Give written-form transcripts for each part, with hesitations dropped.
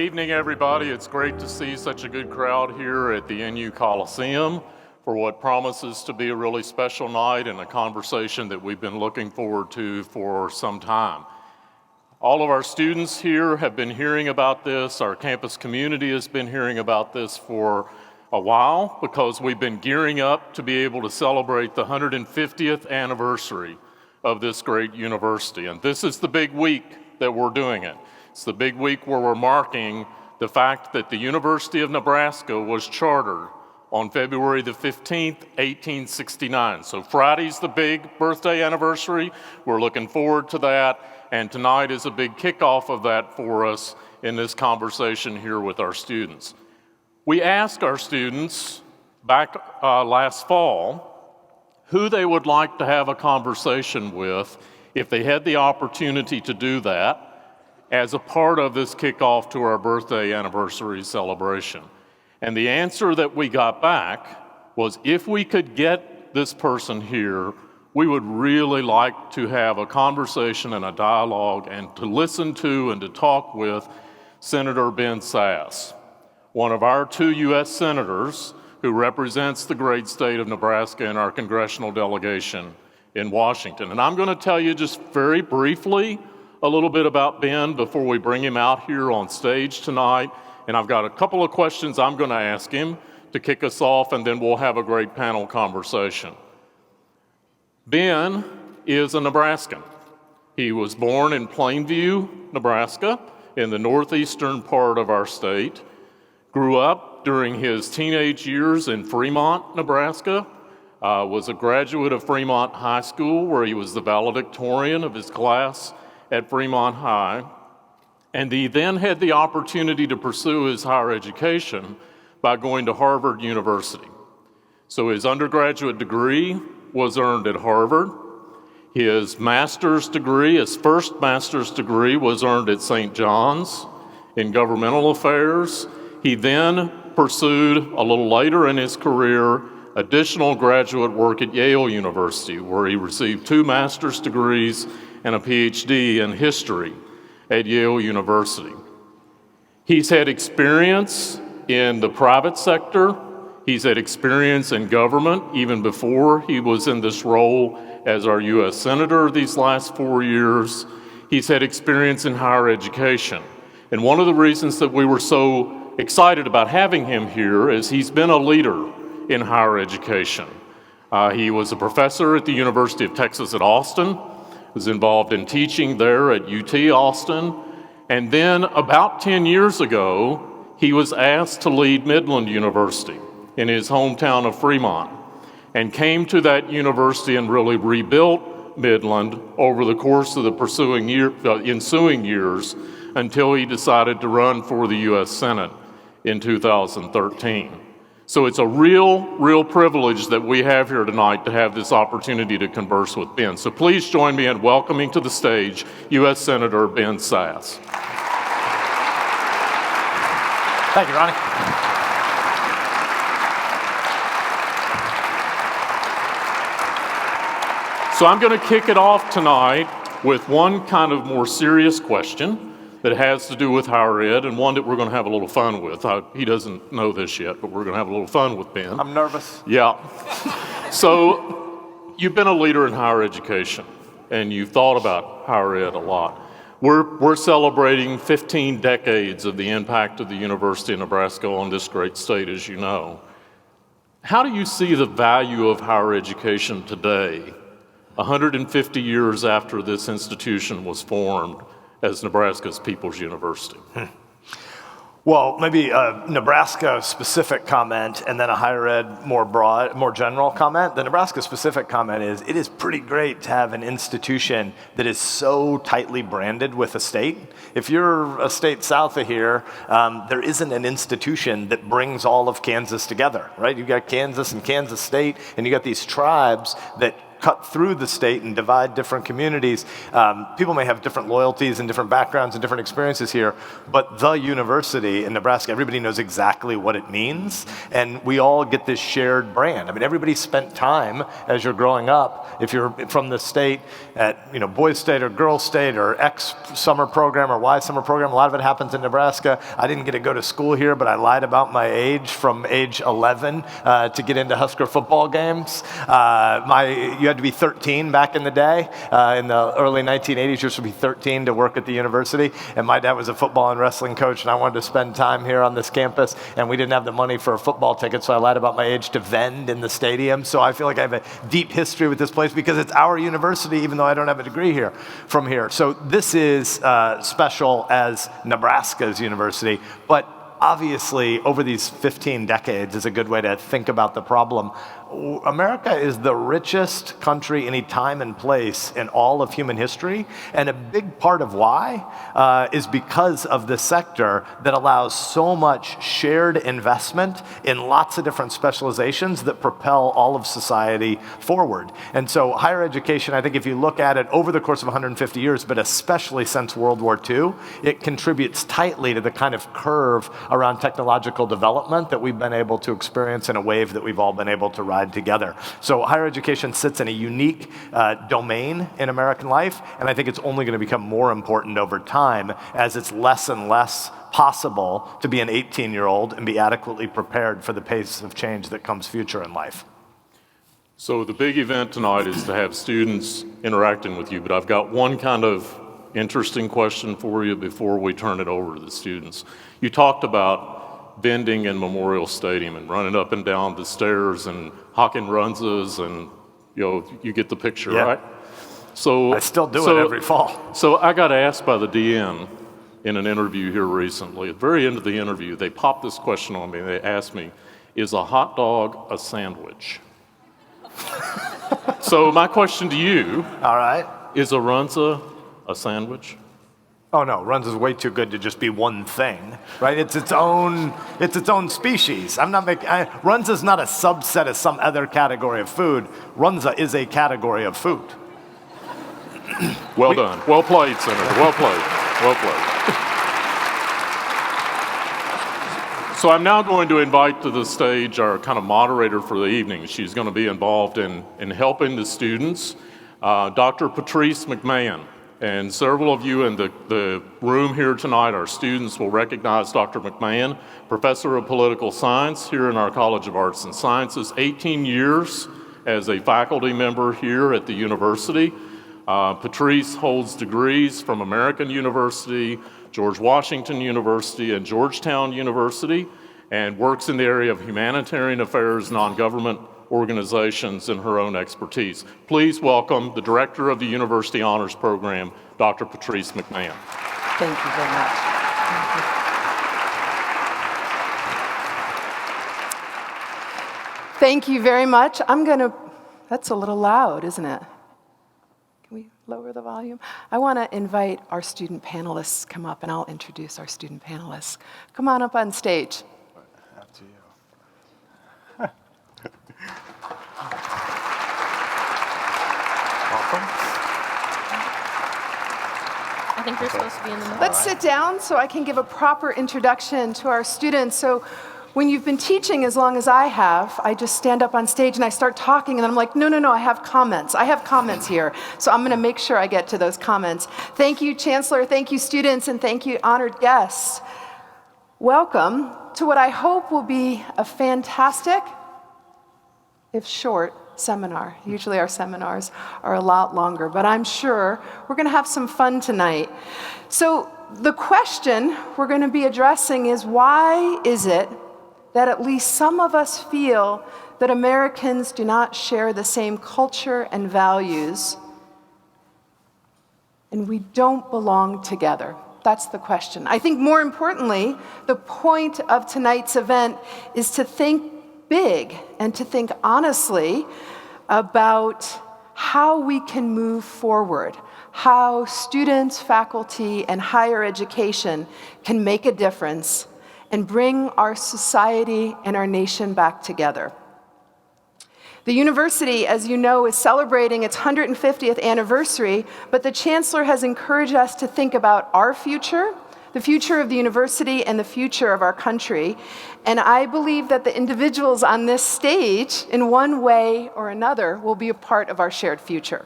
evening, everybody. It's great to see such a good crowd here at the NU Coliseum for what promises to be a really special night and a conversation that we've been looking forward to for some time. All of our students here have been hearing about this. Our campus community has been hearing about this for a while because we've been gearing up to be able to celebrate the 150th anniversary of this great university. And this is the big week that we're doing it. It's the big week where we're marking the fact that the University of Nebraska was chartered on February the 15th, 1869. So Friday's the big birthday anniversary. We're looking forward to that. And tonight is a big kickoff of that for us in this conversation here with our students. We asked our students back last fall who they would like to have a conversation with if they had the opportunity to do that as a part of this kickoff to our birthday anniversary celebration. And the answer that we got back was if we could get this person here, we would really like to have a conversation and a dialogue and to listen to and to talk with Senator Ben Sasse, one of our 2 U.S. senators who represents the great state of Nebraska in our congressional delegation in Washington. And I'm going to tell you just very briefly a little bit about Ben before we bring him out here on stage tonight. And I've got a couple of questions I'm going to ask him to kick us off, and then we'll have a great panel conversation. Ben is a Nebraskan. He was born in Plainview, Nebraska, in the northeastern part of our state, grew up during his teenage years in Fremont, Nebraska, was a graduate of Fremont High School where he was the valedictorian of his class at Fremont High, and he then had the opportunity to pursue his higher education by going to Harvard University. So his undergraduate degree was earned at Harvard. His master's degree, his first master's degree, was earned at St. John's in governmental affairs. He then pursued, a little later in his career, additional graduate work at Yale University, where he received 2 master's degrees and a PhD in history at Yale University. He's had experience in the private sector. He's had experience in government even before he was in this role as our U.S. Senator these last 4 years. He's had experience in higher education. And one of the reasons that we were so excited about having him here is he's been a leader in higher education. He was a professor at the University of Texas at Austin, was involved in teaching there at UT Austin, and then about 10 years ago, he was asked to lead Midland University in his hometown of Fremont, and came to that university and really rebuilt Midland over the course of the ensuing years until he decided to run for the U.S. Senate in 2013. So it's a real privilege that we have here tonight to have this opportunity to converse with Ben. So please join me in welcoming to the stage U.S. Senator Ben Sasse. Thank you, Ronnie. So I'm going to kick it off tonight with one kind of more serious question that has to do with higher ed, and one that we're going to have a little fun with. He doesn't know this yet, but we're going to have a little fun with Ben. I'm nervous. Yeah. So you've been a leader in higher education, and you've thought about higher ed a lot. We're celebrating 15 decades of the impact of the University of Nebraska on this great state, as you know. How do you see the value of higher education today, 150 years after this institution was formed as Nebraska's People's University? Well, maybe a Nebraska-specific comment and then a higher ed, more general comment. The Nebraska-specific comment is, it is pretty great to have an institution that is so tightly branded with a state. If you're a state south of here, there isn't an institution that brings all of Kansas together, right? You've got Kansas and Kansas State, and you got these tribes that cut through the state and divide different communities. People may have different loyalties and different backgrounds and different experiences here, but the university in Nebraska, everybody knows exactly what it means, and we all get this shared brand. I mean, everybody spent time as you're growing up, if you're from the state, at boys' state or girls' state or X summer program or Y summer program. A lot of it happens in Nebraska. I didn't get to go to school here, but I lied about my age from age 11 to get into Husker football games. You had to be 13 back in the day. In the early 1980s, you should be 13 to work at the university. And my dad was a football and wrestling coach, and I wanted to spend time here on this campus, and we didn't have the money for a football ticket, so I lied about my age to vend in the stadium. So I feel like I have a deep history with this place because it's our university, even though I don't have a degree here from here. So this is special as Nebraska's university, but obviously over these 15 decades is a good way to think about the problem. America is the richest country any time and place in all of human history, and a big part of why is because of the sector that allows so much shared investment in lots of different specializations that propel all of society forward. And so higher education, I think if you look at it over the course of 150 years, but especially since World War II, it contributes tightly to the kind of curve around technological development that we've been able to experience in a wave that we've all been able to ride together. So higher education sits in a unique domain in American life, and I think it's only going to become more important over time as it's less and less possible to be an 18-year-old and be adequately prepared for the pace of change that comes future in life. So the big event tonight is to have students interacting with you, but I've got one kind of interesting question for you before we turn it over to the students. You talked about vending in Memorial Stadium and running up and down the stairs and hawking runzas, and you get the picture, yeah. Right? So I still do it every fall. So I got asked by the DM in an interview here recently. At the very end of the interview, they popped this question on me. They asked me, "Is a hot dog a sandwich?" So my question to you, all right, is a runza a sandwich? Oh no, Runza is way too good to just be one thing, right? It's its own species. Runza is not a subset of some other category of food. Runza is a category of food. Well done. Well played, Senator. Well played. Well played. So I'm now going to invite to the stage our kind of moderator for the evening. She's going to be involved in helping the students, Dr. Patrice McMahon. And several of you in the room here tonight, our students, will recognize Dr. McMahon, professor of political science here in our College of Arts and Sciences, 18 years as a faculty member here at the university. Patrice holds degrees from American University, George Washington University, and Georgetown University, and works in the area of humanitarian affairs, non-government organizations, and her own expertise. Please welcome the director of the University Honors Program, Dr. Patrice McMahon. Thank you very much. Thank you very much. That's a little loud, isn't it? Can we lower the volume? I want to invite our student panelists come up, and I'll introduce our student panelists. Come on up on stage. After you. I think you're supposed to be in the middle. Let's sit down so I can give a proper introduction to our students. So when you've been teaching as long as I have, I just stand up on stage and I start talking, and then I'm like, no, I have comments. I have comments here. So I'm going to make sure I get to those comments. Thank you, Chancellor. Thank you, students. And thank you, honored guests. Welcome to what I hope will be a fantastic, if short, seminar. Usually our seminars are a lot longer, but I'm sure we're going to have some fun tonight. So the question we're going to be addressing is, why is it that at least some of us feel that Americans do not share the same culture and values, and we don't belong together? That's the question. I think more importantly, the point of tonight's event is to think big and to think honestly about how we can move forward, how students, faculty, and higher education can make a difference and bring our society and our nation back together. The university, as you know, is celebrating its 150th anniversary, but the chancellor has encouraged us to think about our future, the future of the university, and the future of our country. And I believe that the individuals on this stage, in one way or another, will be a part of our shared future.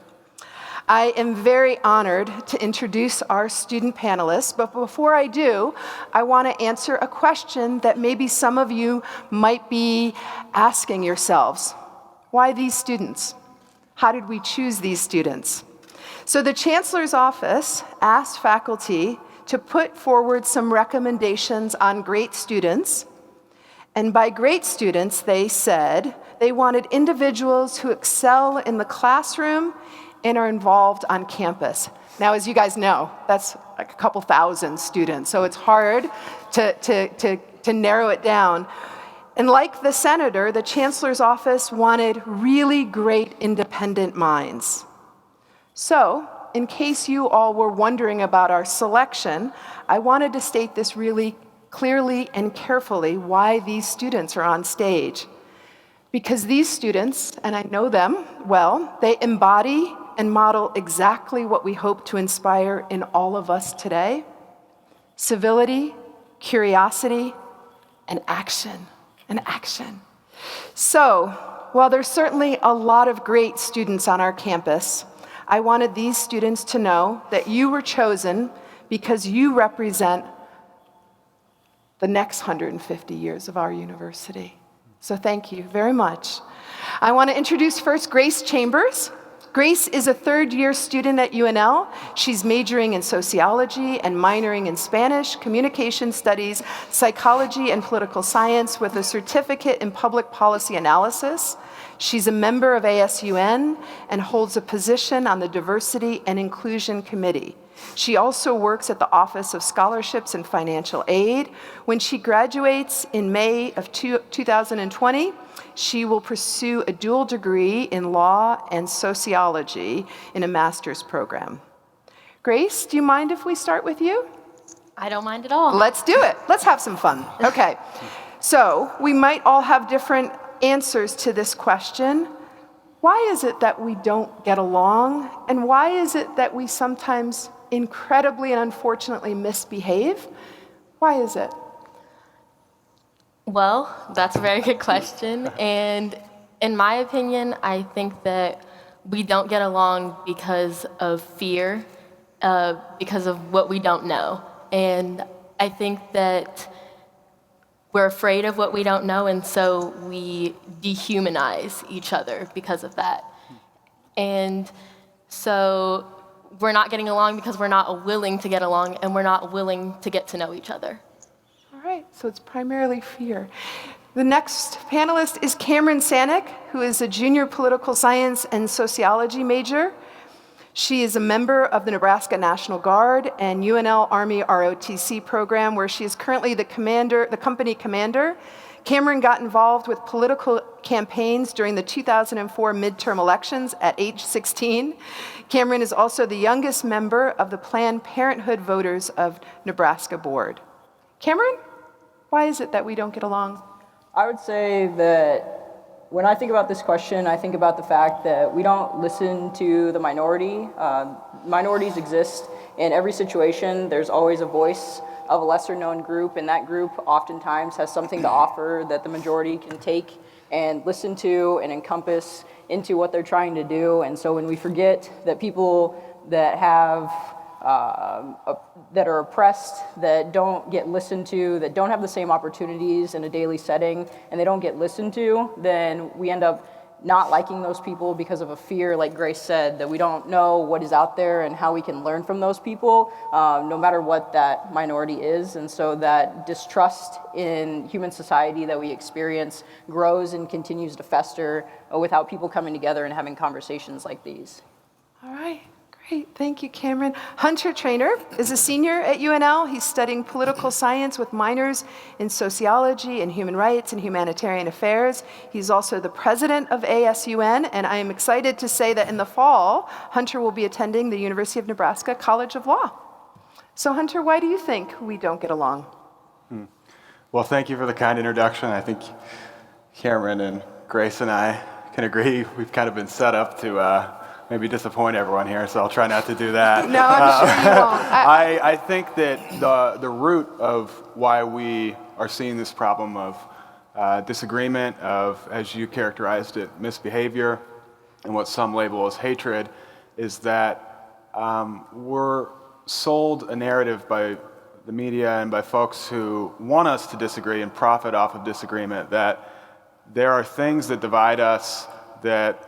I am very honored to introduce our student panelists, but before I do, I want to answer a question that maybe some of you might be asking yourselves. Why these students? How did we choose these students? So the Chancellor's Office asked faculty to put forward some recommendations on great students. And by great students, they said they wanted individuals who excel in the classroom and are involved on campus. Now, as you guys know, that's like a couple thousand students, so it's hard to narrow it down. And like the senator, the Chancellor's Office wanted really great independent minds. So, in case you all were wondering about our selection, I wanted to state this really clearly and carefully why these students are on stage. Because these students, and I know them well, they embody and model exactly what we hope to inspire in all of us today: civility, curiosity, and action. And action. So, while there's certainly a lot of great students on our campus, I wanted these students to know that you were chosen because you represent the next 150 years of our university. So thank you very much. I want to introduce first Grace Chambers. Grace is a third-year student at UNL. She's majoring in sociology and minoring in Spanish, communication studies, psychology, and political science with a certificate in public policy analysis. She's a member of ASUN and holds a position on the Diversity and Inclusion Committee. She also works at the Office of Scholarships and Financial Aid. When she graduates in May of 2020, she will pursue a dual degree in law and sociology in a master's program. Grace, do you mind if we start with you? I don't mind at all. Let's do it. Let's have some fun. Okay. So we might all have different answers to this question. Why is it that we don't get along? And why is it that we sometimes incredibly and unfortunately misbehave? Why is it? Well, that's a very good question. And in my opinion, I think that we don't get along because of fear, because of what we don't know. And I think that we're afraid of what we don't know, and so we dehumanize each other because of that. And so we're not getting along because we're not willing to get along, and we're not willing to get to know each other. All right, so it's primarily fear. The next panelist is Cameron Sanick, who is a junior political science and sociology major. She is a member of the Nebraska National Guard and UNL Army ROTC program, where she is currently the company commander. Cameron got involved with political campaigns during the 2004 midterm elections at age 16. Cameron is also the youngest member of the Planned Parenthood Voters of Nebraska Board. Cameron, why is it that we don't get along? I would say that when I think about this question, I think about the fact that we don't listen to the minority. Minorities exist in every situation. There's always a voice of a lesser known group, and that group oftentimes has something to offer that the majority can take and listen to and encompass into what they're trying to do. And so when we forget that people that have that are oppressed, that don't get listened to, that don't have the same opportunities in a daily setting, and they don't get listened to, then we end up not liking those people because of a fear, like Grace said, that we don't know what is out there and how we can learn from those people, no matter what that minority is. And so that distrust in human society that we experience grows and continues to fester without people coming together and having conversations like these. All right. Great, thank you, Cameron. Hunter Trainer is a senior at UNL. He's studying political science with minors in sociology and human rights and humanitarian affairs. He's also the president of ASUN, and I am excited to say that in the fall, Hunter will be attending the University of Nebraska College of Law. So Hunter, why do you think we don't get along? Well, thank you for the kind introduction. I think Cameron and Grace and I can agree. We've kind of been set up to maybe disappoint everyone here, so I'll try not to do that. No, I'm sure you won't. I think that the root of why we are seeing this problem of disagreement, of, as you characterized it, misbehavior, and what some label as hatred, is that we're sold a narrative by the media and by folks who want us to disagree and profit off of disagreement, that there are things that divide us that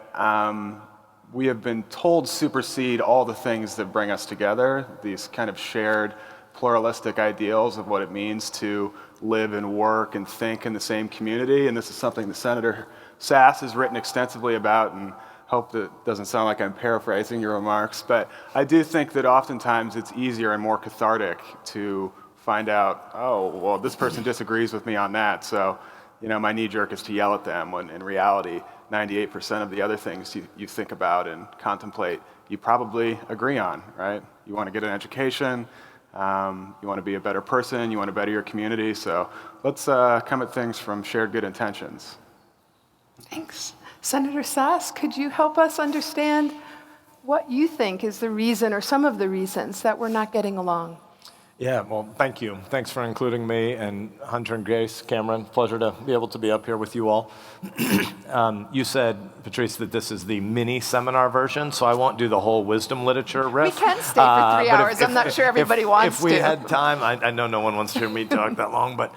we have been told supersede all the things that bring us together, these kind of shared pluralistic ideals of what it means to live and work and think in the same community. And this is something that Senator Sasse has written extensively about, and hope that it doesn't sound like I'm paraphrasing your remarks, but I do think that oftentimes it's easier and more cathartic to find out, oh, well, this person disagrees with me on that, so my knee jerk is to yell at them, when in reality, 98% of the other things you think about and contemplate, you probably agree on, right? You want to get an education, you want to be a better person, you want to better your community, so let's come at things from shared good intentions. Thanks. Senator Sasse, could you help us understand what you think is the reason or some of the reasons that we're not getting along? Yeah, well, thank you. Thanks for including me, and Hunter and Grace, Cameron, pleasure to be able to be up here with you all. You said, Patrice, that this is the mini seminar version, so I won't do the whole wisdom literature riff. We can stay for 3 hours. I'm not sure everybody wants to. If we had time, I know no one wants to hear me talk that long, but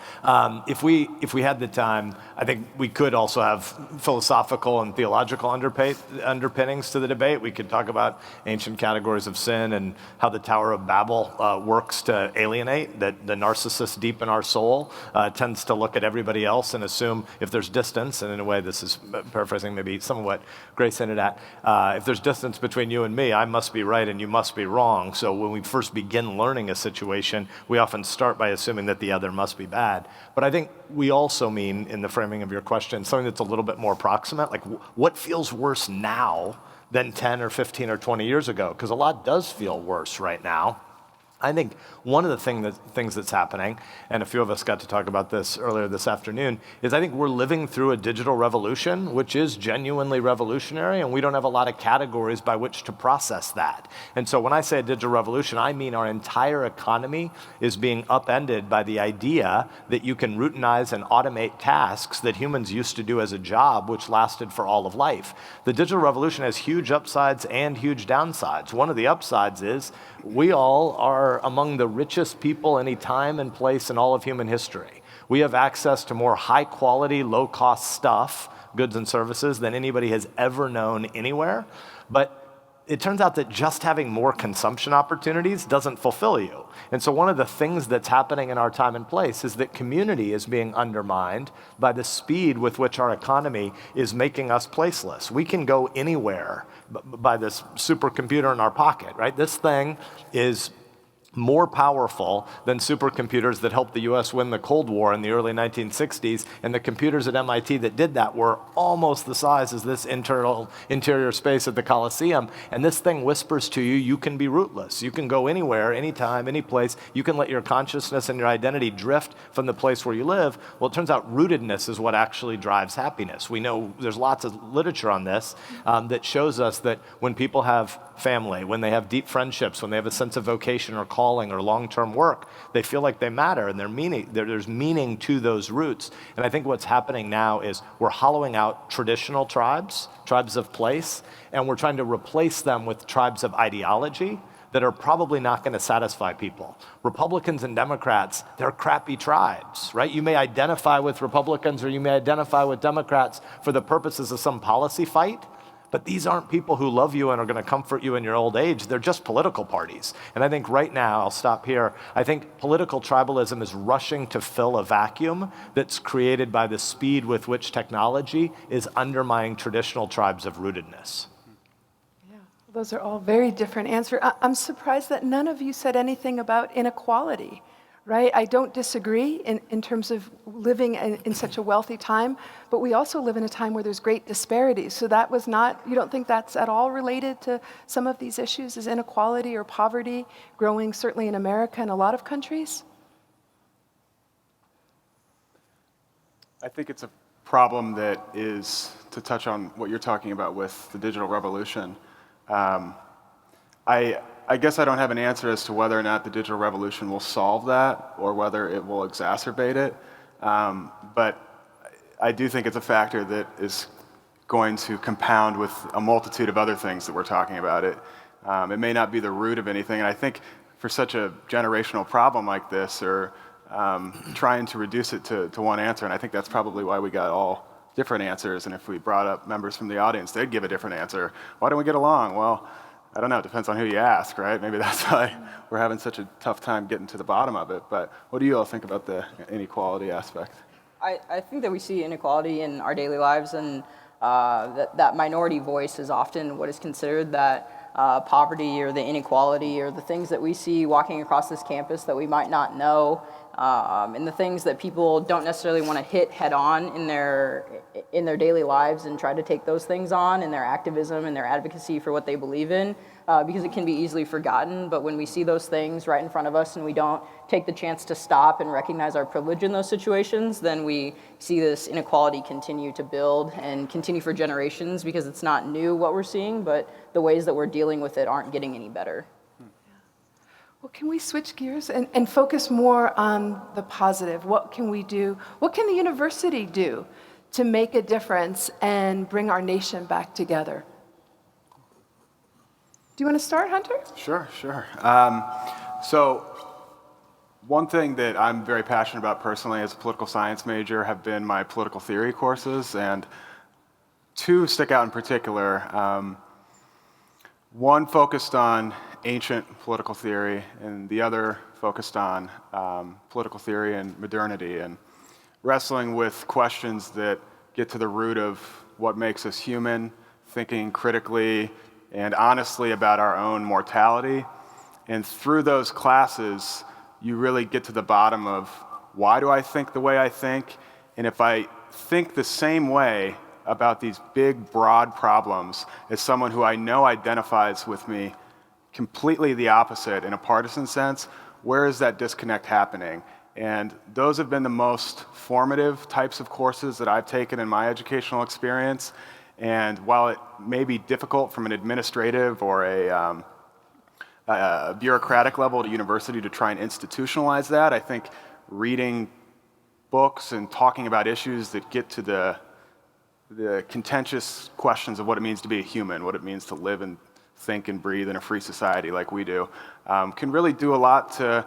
if we had the time, I think we could also have philosophical and theological underpinnings to the debate. We could talk about ancient categories of sin and how the Tower of Babel works to alienate, that the narcissist deep in our soul tends to look at everybody else and assume if there's distance, and in a way this is paraphrasing maybe some of what Grace hinted at, if there's distance between you and me, I must be right and you must be wrong. So when we first begin learning a situation, we often start by assuming that the other must be bad. But I think we also mean, in the framing of your question, something that's a little bit more proximate, like what feels worse now than 10 or 15 or 20 years ago? Because a lot does feel worse right now. I think one of the things that's happening, and a few of us got to talk about this earlier this afternoon, is I think we're living through a digital revolution, which is genuinely revolutionary, and we don't have a lot of categories by which to process that. And so when I say a digital revolution, I mean our entire economy is being upended by the idea that you can routinize and automate tasks that humans used to do as a job, which lasted for all of life. The digital revolution has huge upsides and huge downsides. One of the upsides is we all are among the richest people any time and place in all of human history. We have access to more high quality, low cost stuff, goods and services, than anybody has ever known anywhere. But it turns out that just having more consumption opportunities doesn't fulfill you. And so one of the things that's happening in our time and place is that community is being undermined by the speed with which our economy is making us placeless. We can go anywhere by this supercomputer in our pocket, right? This thing is more powerful than supercomputers that helped the US win the Cold War in the early 1960s, and the computers at MIT that did that were almost the size as this interior space at the Coliseum, and this thing whispers to you, you can be rootless. You can go anywhere, anytime, any place. You can let your consciousness and your identity drift from the place where you live. Well, it turns out rootedness is what actually drives happiness. We know there's lots of literature on this that shows us that when people have family, when they have deep friendships, when they have a sense of vocation or calling or long-term work, they feel like they matter, and there's meaning to those roots. And I think what's happening now is we're hollowing out traditional tribes of place, and we're trying to replace them with tribes of ideology that are probably not going to satisfy people. Republicans and Democrats, they're crappy tribes, right? You may identify with Republicans or you may identify with Democrats for the purposes of some policy fight, but these aren't people who love you and are going to comfort you in your old age. They're just political parties. And I think right now, I'll stop here, I think political tribalism is rushing to fill a vacuum that's created by the speed with which technology is undermining traditional tribes of rootedness. Yeah, those are all very different answers. I'm surprised that none of you said anything about inequality. Right? I don't disagree in terms of living in such a wealthy time, but we also live in a time where there's great disparities. So that was not, you don't think that's at all related to some of these issues? Is inequality or poverty growing certainly in America and a lot of countries? I think it's a problem that is, to touch on what you're talking about with the digital revolution, I guess I don't have an answer as to whether or not the digital revolution will solve that or whether it will exacerbate it. But I do think it's a factor that is going to compound with a multitude of other things that we're talking about. It may not be the root of anything, and I think for such a generational problem like this, or trying to reduce it to one answer, and I think that's probably why we got all different answers, and if we brought up members from the audience, they'd give a different answer. Why don't we get along? Well, I don't know, it depends on who you ask, right? Maybe that's why we're having such a tough time getting to the bottom of it, but what do you all think about the inequality aspect? I think that we see inequality in our daily lives, and that minority voice is often what is considered that poverty or the inequality or the things that we see walking across this campus that we might not know, and the things that people don't necessarily want to hit head on in their daily lives and try to take those things on in their activism and their advocacy for what they believe in, because it can be easily forgotten. But when we see those things right in front of us and we don't take the chance to stop and recognize our privilege in those situations, then we see this inequality continue to build and continue for generations, because it's not new what we're seeing, but the ways that we're dealing with it aren't getting any better. Well, can we switch gears and focus more on the positive? What can we do? What can the university do to make a difference and bring our nation back together? Do you want to start, Hunter? Sure. So one thing that I'm very passionate about personally as a political science major have been my political theory courses, and two stick out in particular. One focused on ancient political theory, and the other focused on political theory and modernity, and wrestling with questions that get to the root of what makes us human, thinking critically and honestly about our own mortality. And through those classes, you really get to the bottom of, why do I think the way I think? And if I think the same way about these big, broad problems as someone who I know identifies with me completely the opposite in a partisan sense, where is that disconnect happening? And those have been the most formative types of courses that I've taken in my educational experience. And while it may be difficult from an administrative or a bureaucratic level at a university to try and institutionalize that, I think reading books and talking about issues that get to the contentious questions of what it means to be a human, what it means to live and think and breathe in a free society like we do, can really do a lot to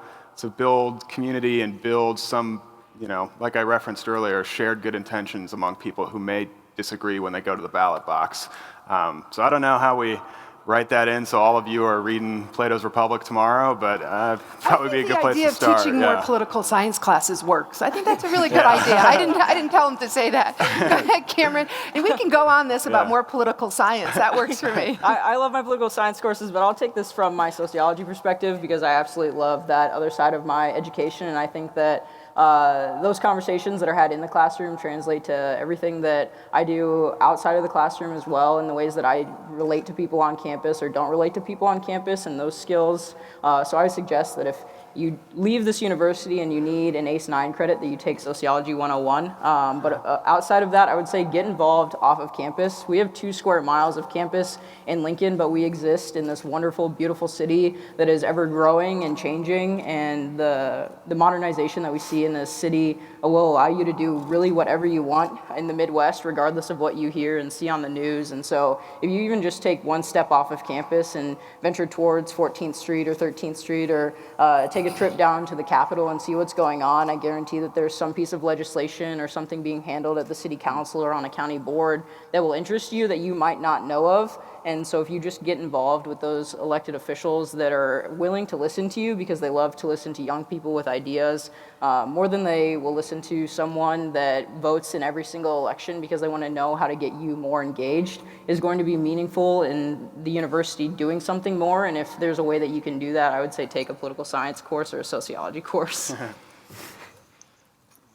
build community and build some, like I referenced earlier, shared good intentions among people who may disagree when they go to the ballot box. So I don't know how we write that in so all of you are reading Plato's Republic tomorrow, but that would be a good place to start. The idea of teaching more political science classes works. I think that's a really good idea. I didn't tell him to say that. Go ahead, Cameron. And we can go on this about more political science. That works for me. I love my political science courses, but I'll take this from my sociology perspective, because I absolutely love that other side of my education, and I think that those conversations that are had in the classroom translate to everything that I do outside of the classroom as well, in the ways that I relate to people on campus or don't relate to people on campus, and those skills. So I would suggest that if you leave this university and you need an ACE 9 credit, that you take Sociology 101. But outside of that, I would say get involved off of campus. We have 2 square miles of campus in Lincoln, but we exist in this wonderful, beautiful city that is ever growing and changing, and the modernization that we see in this city will allow you to do really whatever you want in the Midwest, regardless of what you hear and see on the news. And so if you even just take one step off of campus and venture towards 14th Street or 13th Street, or take a trip down to the Capitol and see what's going on, I guarantee that there's some piece of legislation or something being handled at the city council or on a county board that will interest you that you might not know of. And so if you just get involved with those elected officials that are willing to listen to you, because they love to listen to young people with ideas, more than they will listen to someone that votes in every single election because they want to know how to get you more engaged, is going to be meaningful in the university doing something more. And if there's a way that you can do that, I would say take a political science course or a sociology course.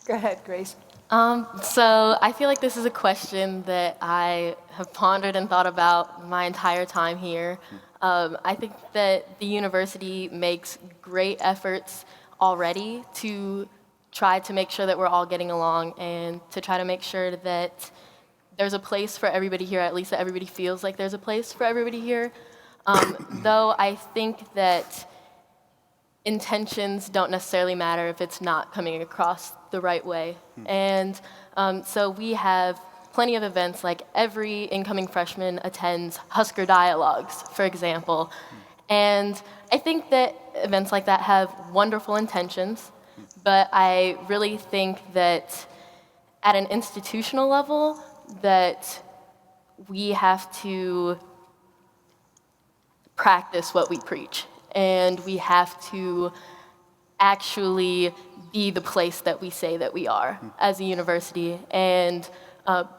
Go ahead, Grace. So I feel like this is a question that I have pondered and thought about my entire time here. I think that the university makes great efforts already to try to make sure that we're all getting along and to try to make sure that there's a place for everybody here, at least that everybody feels like there's a place for everybody here. Though I think that intentions don't necessarily matter if it's not coming across the right way. And so we have plenty of events, like every incoming freshman attends Husker Dialogues, for example. And I think that events like that have wonderful intentions, but I really think that at an institutional level, that we have to practice what we preach, and we have to actually be the place that we say that we are as a university. And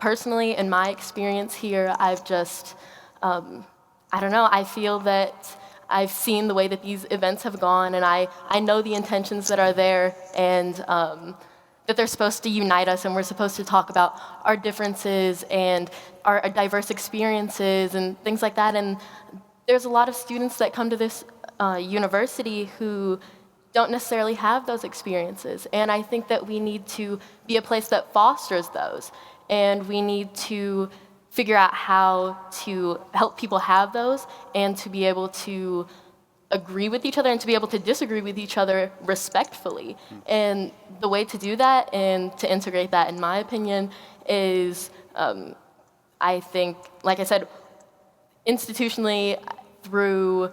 personally, in my experience here, I've just, I don't know, I feel that I've seen the way that these events have gone, and I know the intentions that are there, and that they're supposed to unite us, and we're supposed to talk about our differences and our diverse experiences and things like that. And there's a lot of students that come to this university who don't necessarily have those experiences. And I think that we need to be a place that fosters those. And we need to figure out how to help people have those and to be able to agree with each other and to be able to disagree with each other respectfully. And the way to do that and to integrate that, in my opinion, is, I think, like I said, institutionally through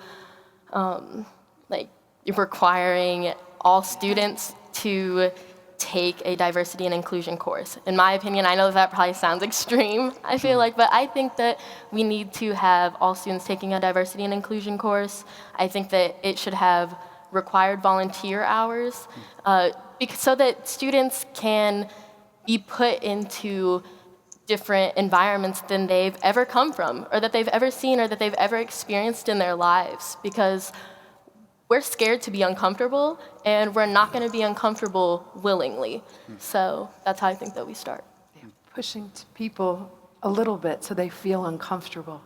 like requiring all students to take a diversity and inclusion course. In my opinion, I know that probably sounds extreme, I feel like, but I think that we need to have all students taking a diversity and inclusion course. I think that it should have required volunteer hours so that students can be put into different environments than they've ever come from, or that they've ever seen, or that they've ever experienced in their lives, because we're scared to be uncomfortable, and we're not going to be uncomfortable willingly. So that's how I think that we start. Pushing to people a little bit so they feel uncomfortable.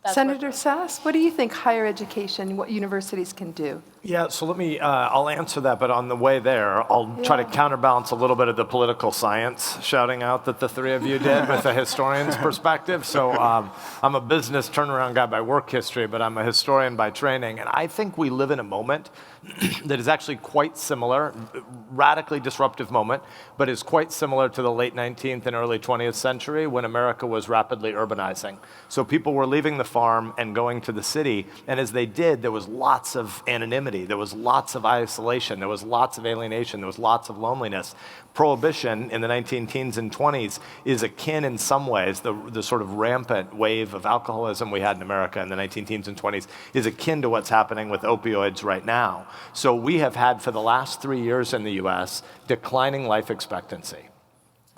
That's Senator Sasse, what do you think higher education, what universities can do? Yeah, so let me, I'll answer that, but on the way there, I'll try to counterbalance a little bit of the political science shouting out that the three of you did with a historian's perspective. So I'm a business turnaround guy by work history, but I'm a historian by training. And I think we live in a moment that is actually quite similar, radically disruptive moment, but is quite similar to the late 19th and early 20th century when America was rapidly urbanizing. So people were leaving the farm and going to the city, and as they did, there was lots of anonymity, there was lots of isolation, there was lots of alienation, there was lots of loneliness. Prohibition in the 19-teens and 20s is akin in some ways, the sort of rampant wave of alcoholism we had in America in the 19-teens and 20s is akin to what's happening with opioids right now. So we have had for the last 3 years in the US declining life expectancy.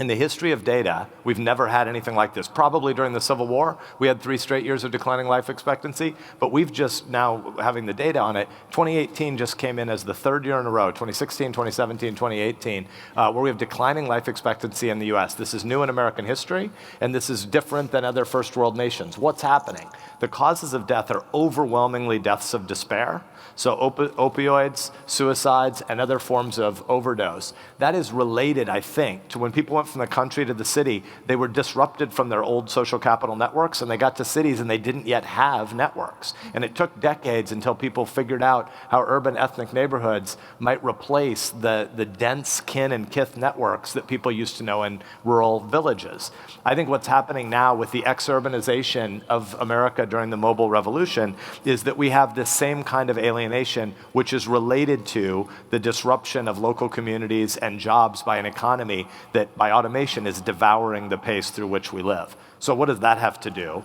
In the history of data, we've never had anything like this. Probably during the Civil War, we had 3 straight years of declining life expectancy, but we've just now, having the data on it, 2018 just came in as the 3rd year in a row, 2016, 2017, 2018, where we have declining life expectancy in the US. This is new in American history, and this is different than other first world nations. What's happening? The causes of death are overwhelmingly deaths of despair. So opioids, suicides, and other forms of overdose. That is related, I think, to when people went from the country to the city, they were disrupted from their old social capital networks, and they got to cities and they didn't yet have networks. And it took decades until people figured out how urban ethnic neighborhoods might replace the dense kin and kith networks that people used to know in rural villages. I think what's happening now with the exurbanization of America during the mobile revolution is that we have this same kind of alienation, which is related to the disruption of local communities and jobs by an economy that by automation is devouring the pace through which we live. So what does that have to do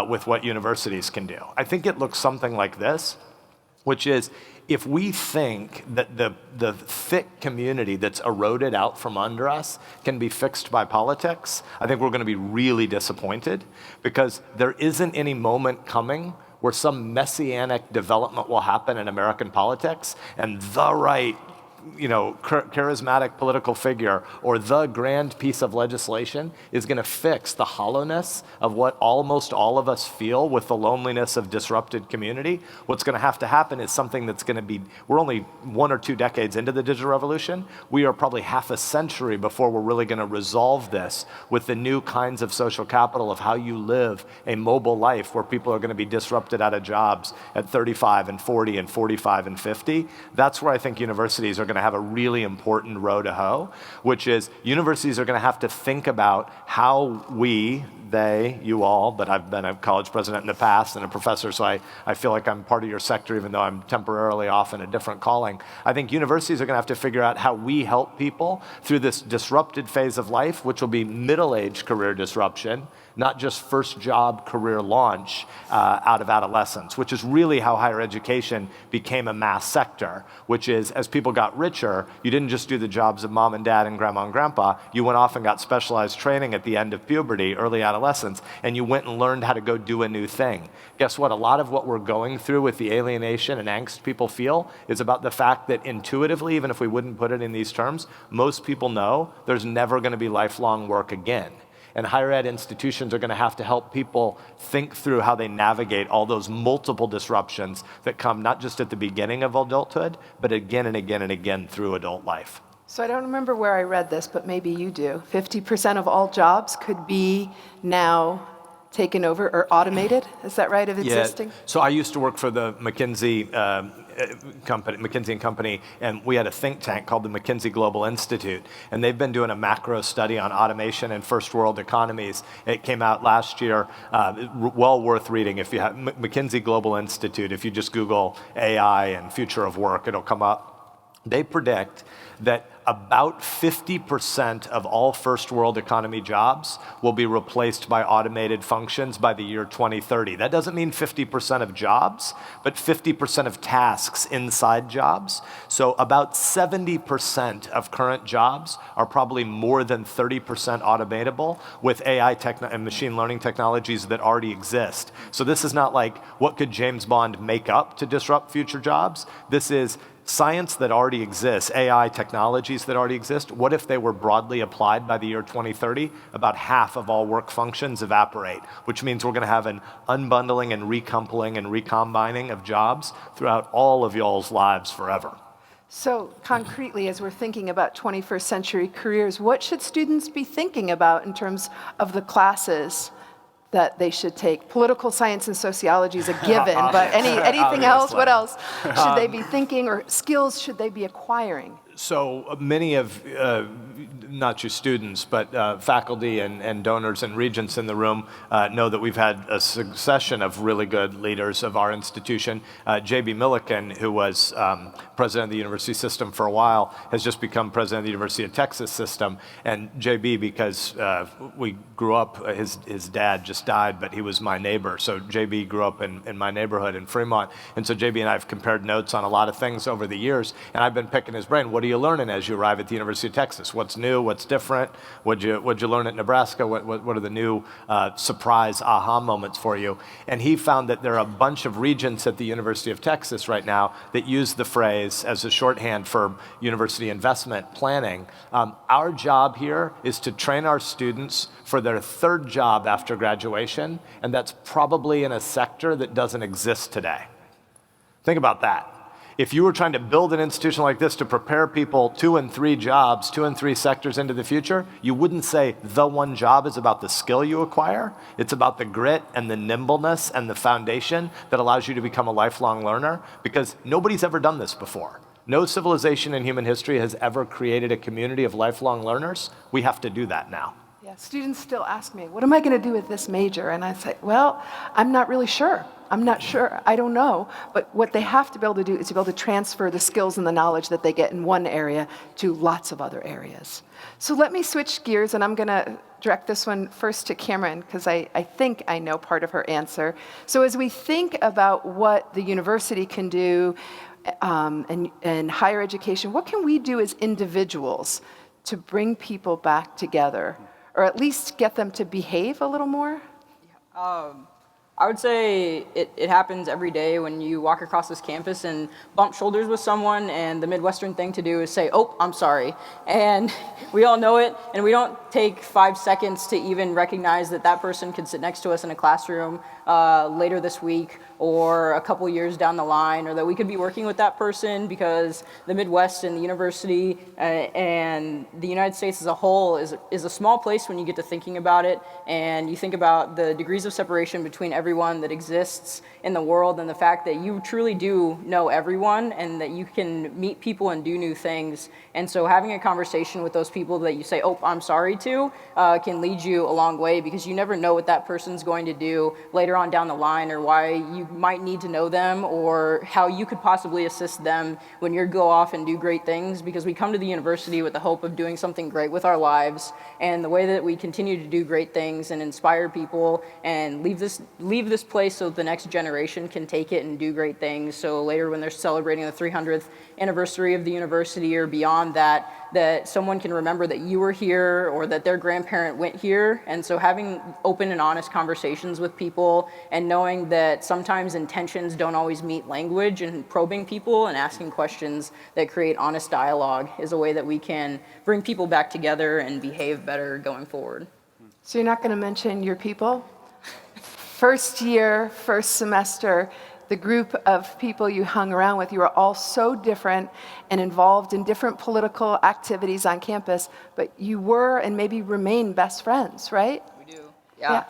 with what universities can do? I think it looks something like this, which is if we think that the thick community that's eroded out from under us can be fixed by politics, I think we're going to be really disappointed, because there isn't any moment coming where some messianic development will happen in American politics and the right charismatic political figure or the grand piece of legislation is going to fix the hollowness of what almost all of us feel with the loneliness of disrupted community. What's going to have to happen is something that's going to be, we're only 1 or 2 decades into the digital revolution. We are probably half a century before we're really going to resolve this with the new kinds of social capital of how you live a mobile life where people are going to be disrupted out of jobs at 35 and 40 and 45 and 50. That's where I think universities are going to have a really important row to hoe, which is universities are going to have to think about how we, they, you all, but I've been a college president in the past and a professor, so I feel like I'm part of your sector even though I'm temporarily off in a different calling. I think universities are going to have to figure out how we help people through this disrupted phase of life, which will be middle-age career disruption, not just first job career launch out of adolescence, which is really how higher education became a mass sector, which is as people got richer, you didn't just do the jobs of mom and dad and grandma and grandpa, you went off and got specialized training at the end of puberty, early adolescence, and you went and learned how to go do a new thing. Guess what? A lot of what we're going through with the alienation and angst people feel is about the fact that intuitively, even if we wouldn't put it in these terms, most people know there's never going to be lifelong work again. And higher ed institutions are going to have to help people think through how they navigate all those multiple disruptions that come not just at the beginning of adulthood, but again and again and again through adult life. So I don't remember where I read this, but maybe you do. 50% of all jobs could be now taken over or automated. Is that right, of existing? Yeah. So I used to work for the McKinsey and Company, and we had a think tank called the McKinsey Global Institute, and they've been doing a macro study on automation in first world economies. It came out last year, well worth reading. If you have McKinsey Global Institute, if you just Google AI and future of work, it'll come up. They predict that about 50% of all first world economy jobs will be replaced by automated functions by the year 2030. That doesn't mean 50% of jobs, but 50% of tasks inside jobs. So about 70% of current jobs are probably more than 30% automatable with AI and machine learning technologies that already exist. So this is not like, what could James Bond make up to disrupt future jobs? This is science that already exists, AI technologies that already exist. What if they were broadly applied by the year 2030? About half of all work functions evaporate, which means we're going to have an unbundling and recoupling and recombining of jobs throughout all of y'all's lives forever. So concretely, as we're thinking about 21st century careers, what should students be thinking about in terms of the classes that they should take? Political science and sociology is a given, but anything else? What else should they be thinking, or skills should they be acquiring? So many of, not just students, but faculty and donors and regents in the room know that we've had a succession of really good leaders of our institution. J.B. Milliken, who was president of the university system for a while, has just become president of the University of Texas system. And J.B., because we grew up, his dad just died, but he was my neighbor. So J.B. grew up in my neighborhood in Fremont. And so J.B. and I have compared notes on a lot of things over the years. And I've been picking his brain. What are you learning as you arrive at the University of Texas? What's new? What's different? What'd you learn at Nebraska? What are the new surprise aha moments for you? And he found that there are a bunch of regents at the University of Texas right now that use the phrase as a shorthand for university investment planning. Our job here is to train our students for their third job after graduation, and that's probably in a sector that doesn't exist today. Think about that. If you were trying to build an institution like this to prepare people 2 and 3 jobs, 2 and 3 sectors into the future, you wouldn't say the one job is about the skill you acquire. It's about the grit and the nimbleness and the foundation that allows you to become a lifelong learner, because nobody's ever done this before. No civilization in human history has ever created a community of lifelong learners. We have to do that now. Yeah, students still ask me, what am I going to do with this major? And I say, well, I'm not really sure. I'm not sure. I don't know. But what they have to be able to do is to be able to transfer the skills and the knowledge that they get in one area to lots of other areas. So let me switch gears, and I'm going to direct this one first to Cameron, because I think I know part of her answer. So as we think about what the university can do and higher education, what can we do as individuals to bring people back together, or at least get them to behave a little more? I would say it happens every day when you walk across this campus and bump shoulders with someone, and the Midwestern thing to do is say, "Oh, I'm sorry." And we all know it, and we don't take 5 seconds to even recognize that that person could sit next to us in a classroom later this week or a couple years down the line, or that we could be working with that person, because the Midwest and the university and the United States as a whole is a small place when you get to thinking about it, and you think about the degrees of separation between everyone that exists in the world, and the fact that you truly do know everyone and that you can meet people and do new things. And so having a conversation with those people that you say, "Oh, I'm sorry" to, can lead you a long way, because you never know what that person's going to do later on down the line, or why you might need to know them, or how you could possibly assist them when you go off and do great things. Because we come to the university with the hope of doing something great with our lives, and the way that we continue to do great things and inspire people and leave this place so the next generation can take it and do great things, so later when they're celebrating the 300th anniversary of the university or beyond that someone can remember that you were here or that their grandparent went here. And so having open and honest conversations with people, and knowing that sometimes intentions don't always meet language, and probing people and asking questions that create honest dialogue is a way that we can bring people back together and behave better going forward. So you're not going to mention your people? First year, first semester, the group of people you hung around with, you were all so different and involved in different political activities on campus, but you were and maybe remain best friends, right? We do. Yeah.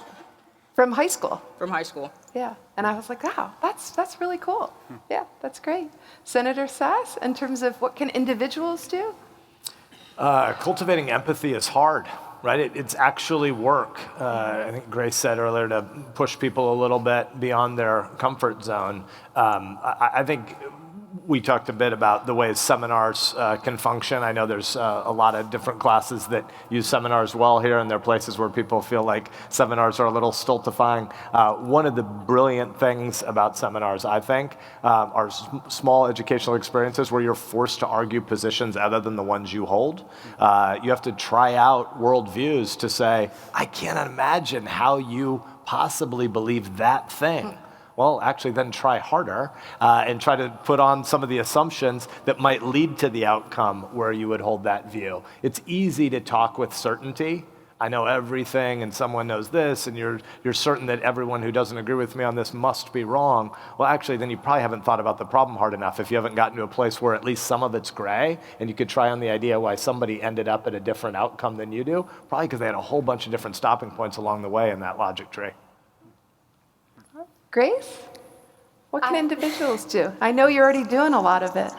From high school. From high school. Yeah. And I was like, wow, that's really cool. Yeah, that's great. Senator Sasse, in terms of what can individuals do? Cultivating empathy is hard, right? It's actually work. I think Grace said earlier, to push people a little bit beyond their comfort zone. I think we talked a bit about the ways seminars can function. I know there's a lot of different classes that use seminars well here, and there are places where people feel like seminars are a little stultifying. One of the brilliant things about seminars, I think, are small educational experiences where you're forced to argue positions other than the ones you hold. You have to try out worldviews to say, I can't imagine how you possibly believe that thing. Well, actually, then try harder and try to put on some of the assumptions that might lead to the outcome where you would hold that view. It's easy to talk with certainty. I know everything, and someone knows this, and you're certain that everyone who doesn't agree with me on this must be wrong. Well, actually, then you probably haven't thought about the problem hard enough if you haven't gotten to a place where at least some of it's gray, and you could try on the idea why somebody ended up at a different outcome than you do, probably because they had a whole bunch of different stopping points along the way in that logic tree. Grace? What can individuals do? I know you're already doing a lot of it.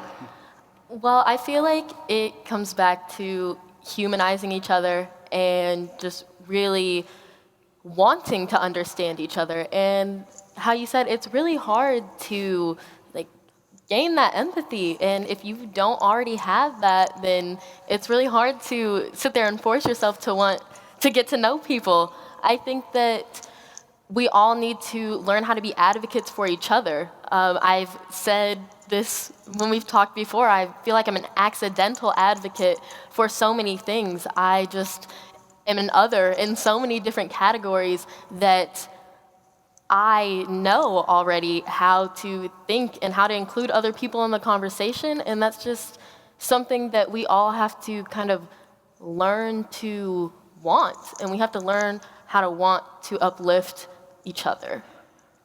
Well, I feel like it comes back to humanizing each other and just really wanting to understand each other. And how you said it's really hard to gain that empathy. And if you don't already have that, then it's really hard to sit there and force yourself to want to get to know people. I think that we all need to learn how to be advocates for each other. I've said this when we've talked before. I feel like I'm an accidental advocate for so many things. I just am an other in so many different categories that I know already how to think and how to include other people in the conversation. And that's just something that we all have to kind of learn to want. And we have to learn how to want to uplift each other.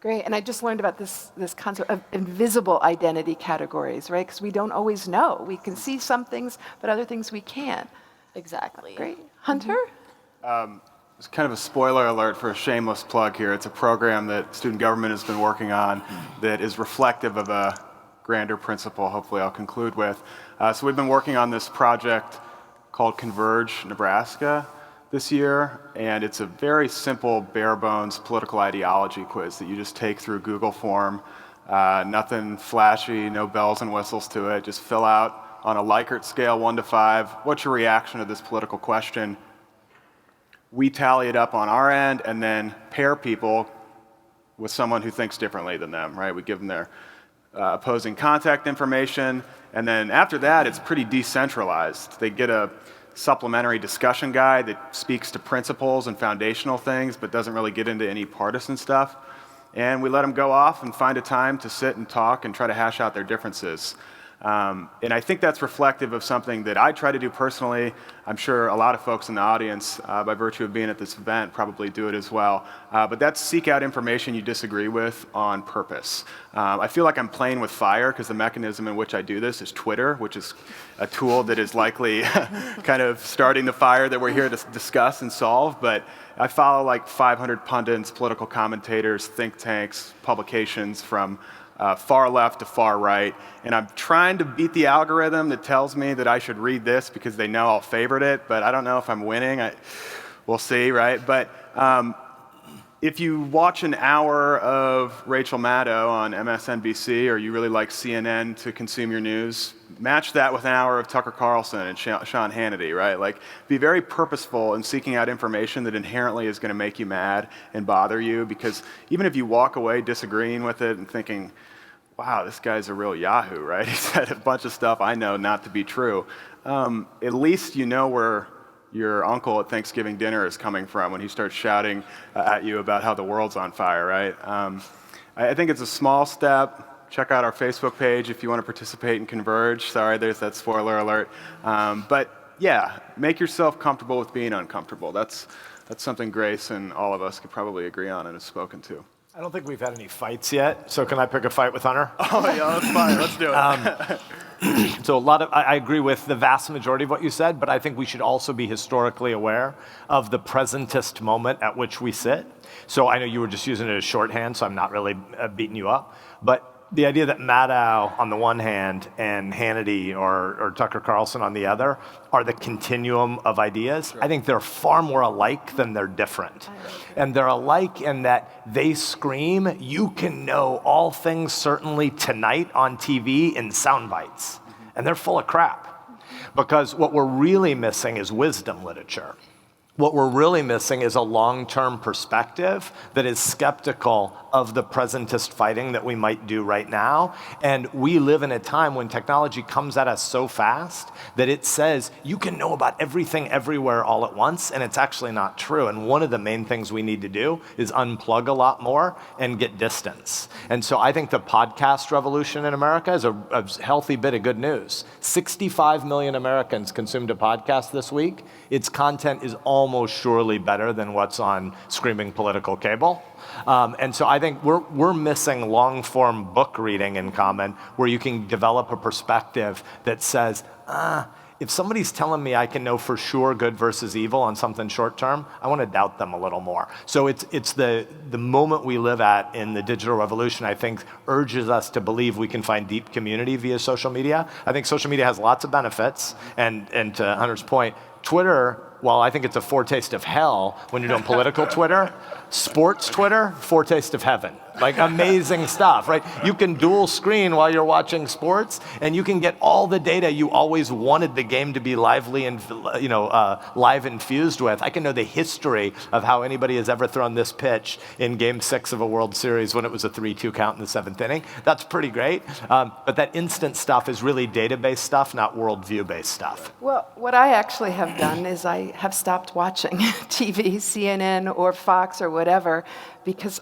Great, and I just learned about this concept of invisible identity categories, right? Because we don't always know. We can see some things, but other things we can't. Exactly. Great. Hunter? It's kind of a spoiler alert for a shameless plug here. It's a program that student government has been working on that is reflective of a grander principle, hopefully I'll conclude with. So we've been working on this project called Converge Nebraska this year, and it's a very simple, bare bones political ideology quiz that you just take through Google form. Nothing flashy, no bells and whistles to it. Just fill out on a Likert scale, 1 to 5, what's your reaction to this political question? We tally it up on our end and then pair people with someone who thinks differently than them, right? We give them their opposing contact information, and then after that, it's pretty decentralized. They get a supplementary discussion guide that speaks to principles and foundational things, but doesn't really get into any partisan stuff. and we let them go off and find a time to sit and talk and try to hash out their differences. And I think that's reflective of something that I try to do personally. I'm sure a lot of folks in the audience, by virtue of being at this event, probably do it as well. But that's seek out information you disagree with on purpose. I feel like I'm playing with fire because the mechanism in which I do this is Twitter, which is a tool that is likely kind of starting the fire that we're here to discuss and solve. But I follow like 500 pundits, political commentators, think tanks, publications from far left to far right, and I'm trying to beat the algorithm that tells me that I should read this because they know I'll favorite it, but I don't know if I'm winning. We'll see, right? But if you watch an hour of Rachel Maddow on MSNBC, or you really like CNN to consume your news, match that with an hour of Tucker Carlson and Sean Hannity, right? Like, be very purposeful in seeking out information that inherently is going to make you mad and bother you, because even if you walk away disagreeing with it and thinking, wow, this guy's a real yahoo, right? He said a bunch of stuff I know not to be true. At least you know where your uncle at Thanksgiving dinner is coming from when he starts shouting at you about how the world's on fire, right? I think it's a small step. Check out our Facebook page if you want to participate in Converge. Sorry, there's that spoiler alert. But yeah, make yourself comfortable with being uncomfortable. That's something Grace and all of us could probably agree on and have spoken to. I don't think we've had any fights yet, so can I pick a fight with Hunter? Oh yeah, that's fine. Let's do it. So I agree with the vast majority of what you said, but I think we should also be historically aware of the presentist moment at which we sit. So I know you were just using it as shorthand, so I'm not really beating you up. But the idea that Maddow on the one hand and Hannity or Tucker Carlson on the other are the continuum of ideas, sure. I think they're far more alike than they're different. And they're alike in that they scream, you can know all things certainly tonight on TV in sound bites. And they're full of crap. Because what we're really missing is wisdom literature. What we're really missing is a long-term perspective that is skeptical of the presentist fighting that we might do right now. And we live in a time when technology comes at us so fast that it says you can know about everything everywhere all at once, and it's actually not true. And one of the main things we need to do is unplug a lot more and get distance. And so I think the podcast revolution in America is a healthy bit of good news. 65 million Americans consumed a podcast this week. Its content is almost surely better than what's on screaming political cable. And so I think we're missing long-form book reading in common where you can develop a perspective that says, if somebody's telling me I can know for sure good versus evil on something short-term, I want to doubt them a little more. So it's the moment we live at in the digital revolution, I think, urges us to believe we can find deep community via social media. I think social media has lots of benefits, and to Hunter's point, Twitter, while I think it's a foretaste of hell when you're doing political Twitter, sports Twitter, foretaste of heaven. Like, amazing stuff, right? You can dual screen while you're watching sports, and you can get all the data you always wanted the game to be lively and live infused with. I can know the history of how anybody has ever thrown this pitch in Game 6 of a World Series when it was a 3-2 count in the 7th inning. That's pretty great. But that instant stuff is really database stuff, not worldview-based stuff. Well, what I actually have done is I have stopped watching TV, CNN, or Fox, or whatever, because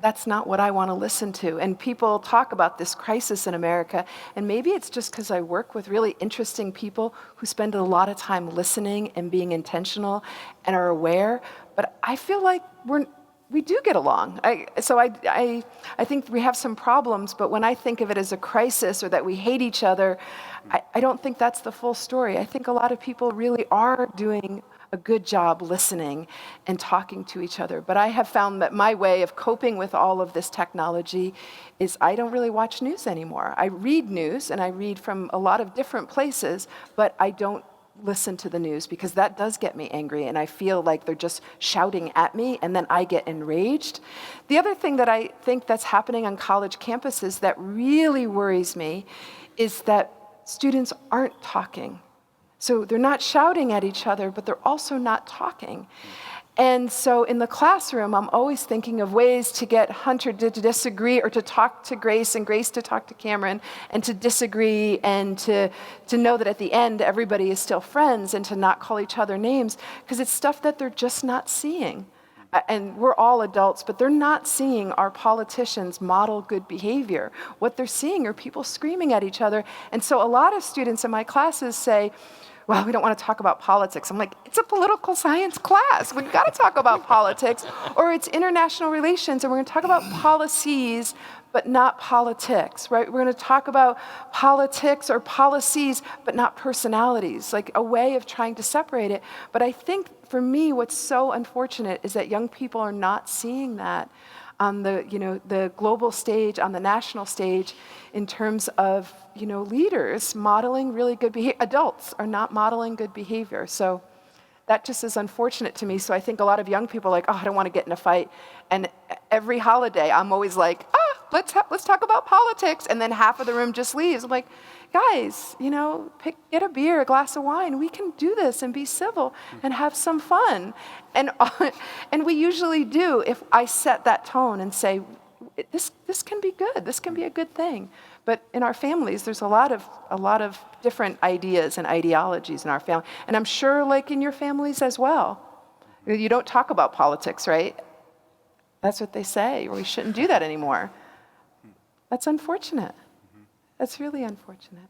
that's not what I want to listen to. And people talk about this crisis in America, and maybe it's just because I work with really interesting people who spend a lot of time listening and being intentional and are aware, but I feel like we do get along. I think we have some problems, but when I think of it as a crisis or that we hate each other, I don't think that's the full story. I think a lot of people really are doing a good job listening and talking to each other. But I have found that my way of coping with all of this technology is I don't really watch news anymore. I read news, and I read from a lot of different places, but I don't listen to the news because that does get me angry, and I feel like they're just shouting at me, and then I get enraged. The other thing that I think that's happening on college campuses that really worries me is that students aren't talking. So they're not shouting at each other, but they're also not talking. And so in the classroom, I'm always thinking of ways to get Hunter to disagree, or to talk to Grace, and Grace to talk to Cameron, and to disagree, and to know that at the end, everybody is still friends, and to not call each other names, because it's stuff that they're just not seeing. And we're all adults, but they're not seeing our politicians model good behavior. What they're seeing are people screaming at each other. And so a lot of students in my classes say, well, we don't want to talk about politics. I'm like, it's a political science class. We've got to talk about politics. Or it's international relations, and we're going to talk about policies, but not politics, right? We're going to talk about politics or policies, but not personalities, like a way of trying to separate it. But I think for me, what's so unfortunate is that young people are not seeing that on the global stage, on the national stage, in terms of leaders modeling really good behavior. Adults are not modeling good behavior. So that just is unfortunate to me. So I think a lot of young people are like, oh, I don't want to get in a fight. And every holiday, I'm always like, let's talk about politics. And then half of the room just leaves. I'm like, guys, get a beer, a glass of wine. We can do this and be civil and have some fun. And we usually do if I set that tone and say, this can be good. This can be a good thing. But in our families, there's a lot of different ideas and ideologies in our family. And I'm sure like in your families as well. You don't talk about politics, right? That's what they say, or we shouldn't do that anymore. That's unfortunate. That's really unfortunate.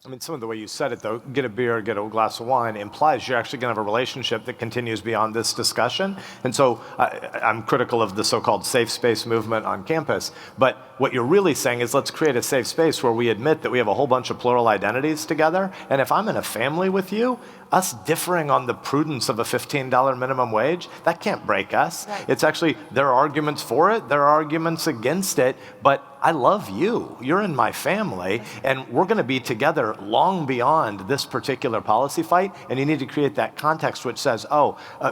I mean, some of the way you said it, though, get a beer, get a glass of wine, implies you're actually going to have a relationship that continues beyond this discussion. And so I'm critical of the so-called safe space movement on campus. But what you're really saying is let's create a safe space where we admit that we have a whole bunch of plural identities together. And if I'm in a family with you, us differing on the prudence of a $15 minimum wage, that can't break us. Right. It's actually, there are arguments for it, there are arguments against it, but I love you. You're in my family, and we're going to be together long beyond this particular policy fight, and you need to create that context which says,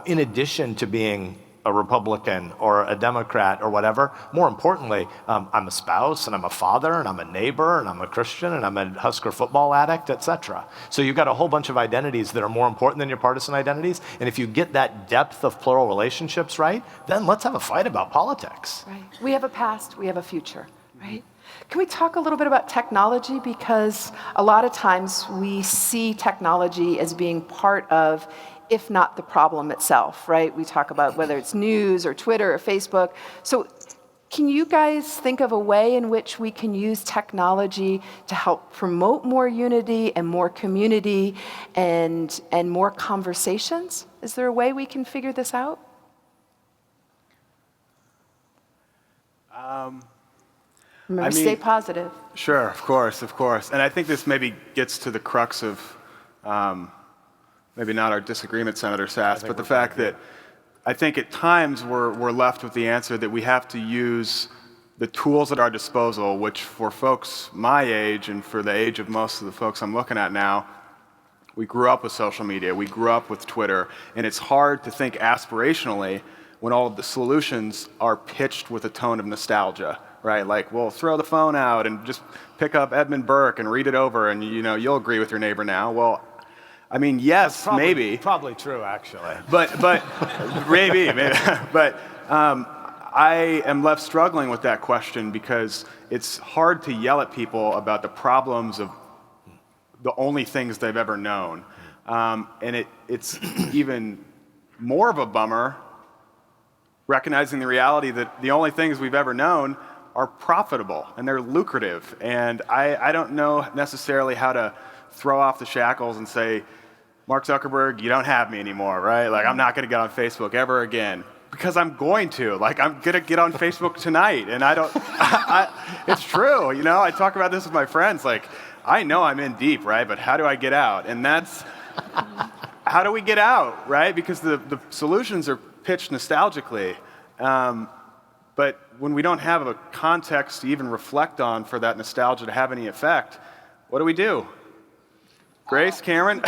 in addition to being a Republican or a Democrat or whatever, more importantly, I'm a spouse, and I'm a father, and I'm a neighbor, and I'm a Christian, and I'm a Husker football addict, etc. So you've got a whole bunch of identities that are more important than your partisan identities, and if you get that depth of plural relationships right, then let's have a fight about politics. Right. We have a past, we have a future, right? Can we talk a little bit about technology? Because a lot of times we see technology as being part of, if not the problem itself, right? We talk about whether it's news or Twitter or Facebook. So can you guys think of a way in which we can use technology to help promote more unity and more community and more conversations? Is there a way we can figure this out? Remember, stay positive. Sure, of course. And I think this maybe gets to the crux of maybe not our disagreement, Senator Sasse, but the fact that I think at times we're left with the answer that we have to use the tools at our disposal, which for folks my age and for the age of most of the folks I'm looking at now, we grew up with social media, we grew up with Twitter, and it's hard to think aspirationally when all of the solutions are pitched with a tone of nostalgia, right? Like, well, throw the phone out and just pick up Edmund Burke and read it over and you'll agree with your neighbor now. Well, I mean, yes, maybe. Probably true, actually. But maybe. But I am left struggling with that question because it's hard to yell at people about the problems of the only things they've ever known. And it's even more of a bummer recognizing the reality that the only things we've ever known are profitable and they're lucrative. And I don't know necessarily how to throw off the shackles and say, Mark Zuckerberg, you don't have me anymore, right? Like, I'm not going to get on Facebook ever again. Because I'm going to. Like, I'm going to get on Facebook tonight. And it's true, I talk about this with my friends. Like, I know I'm in deep, right? But how do I get out? And that's, how do we get out, right? Because the solutions are pitched nostalgically. But when we don't have a context to even reflect on for that nostalgia to have any effect, what do we do? Grace, Cameron,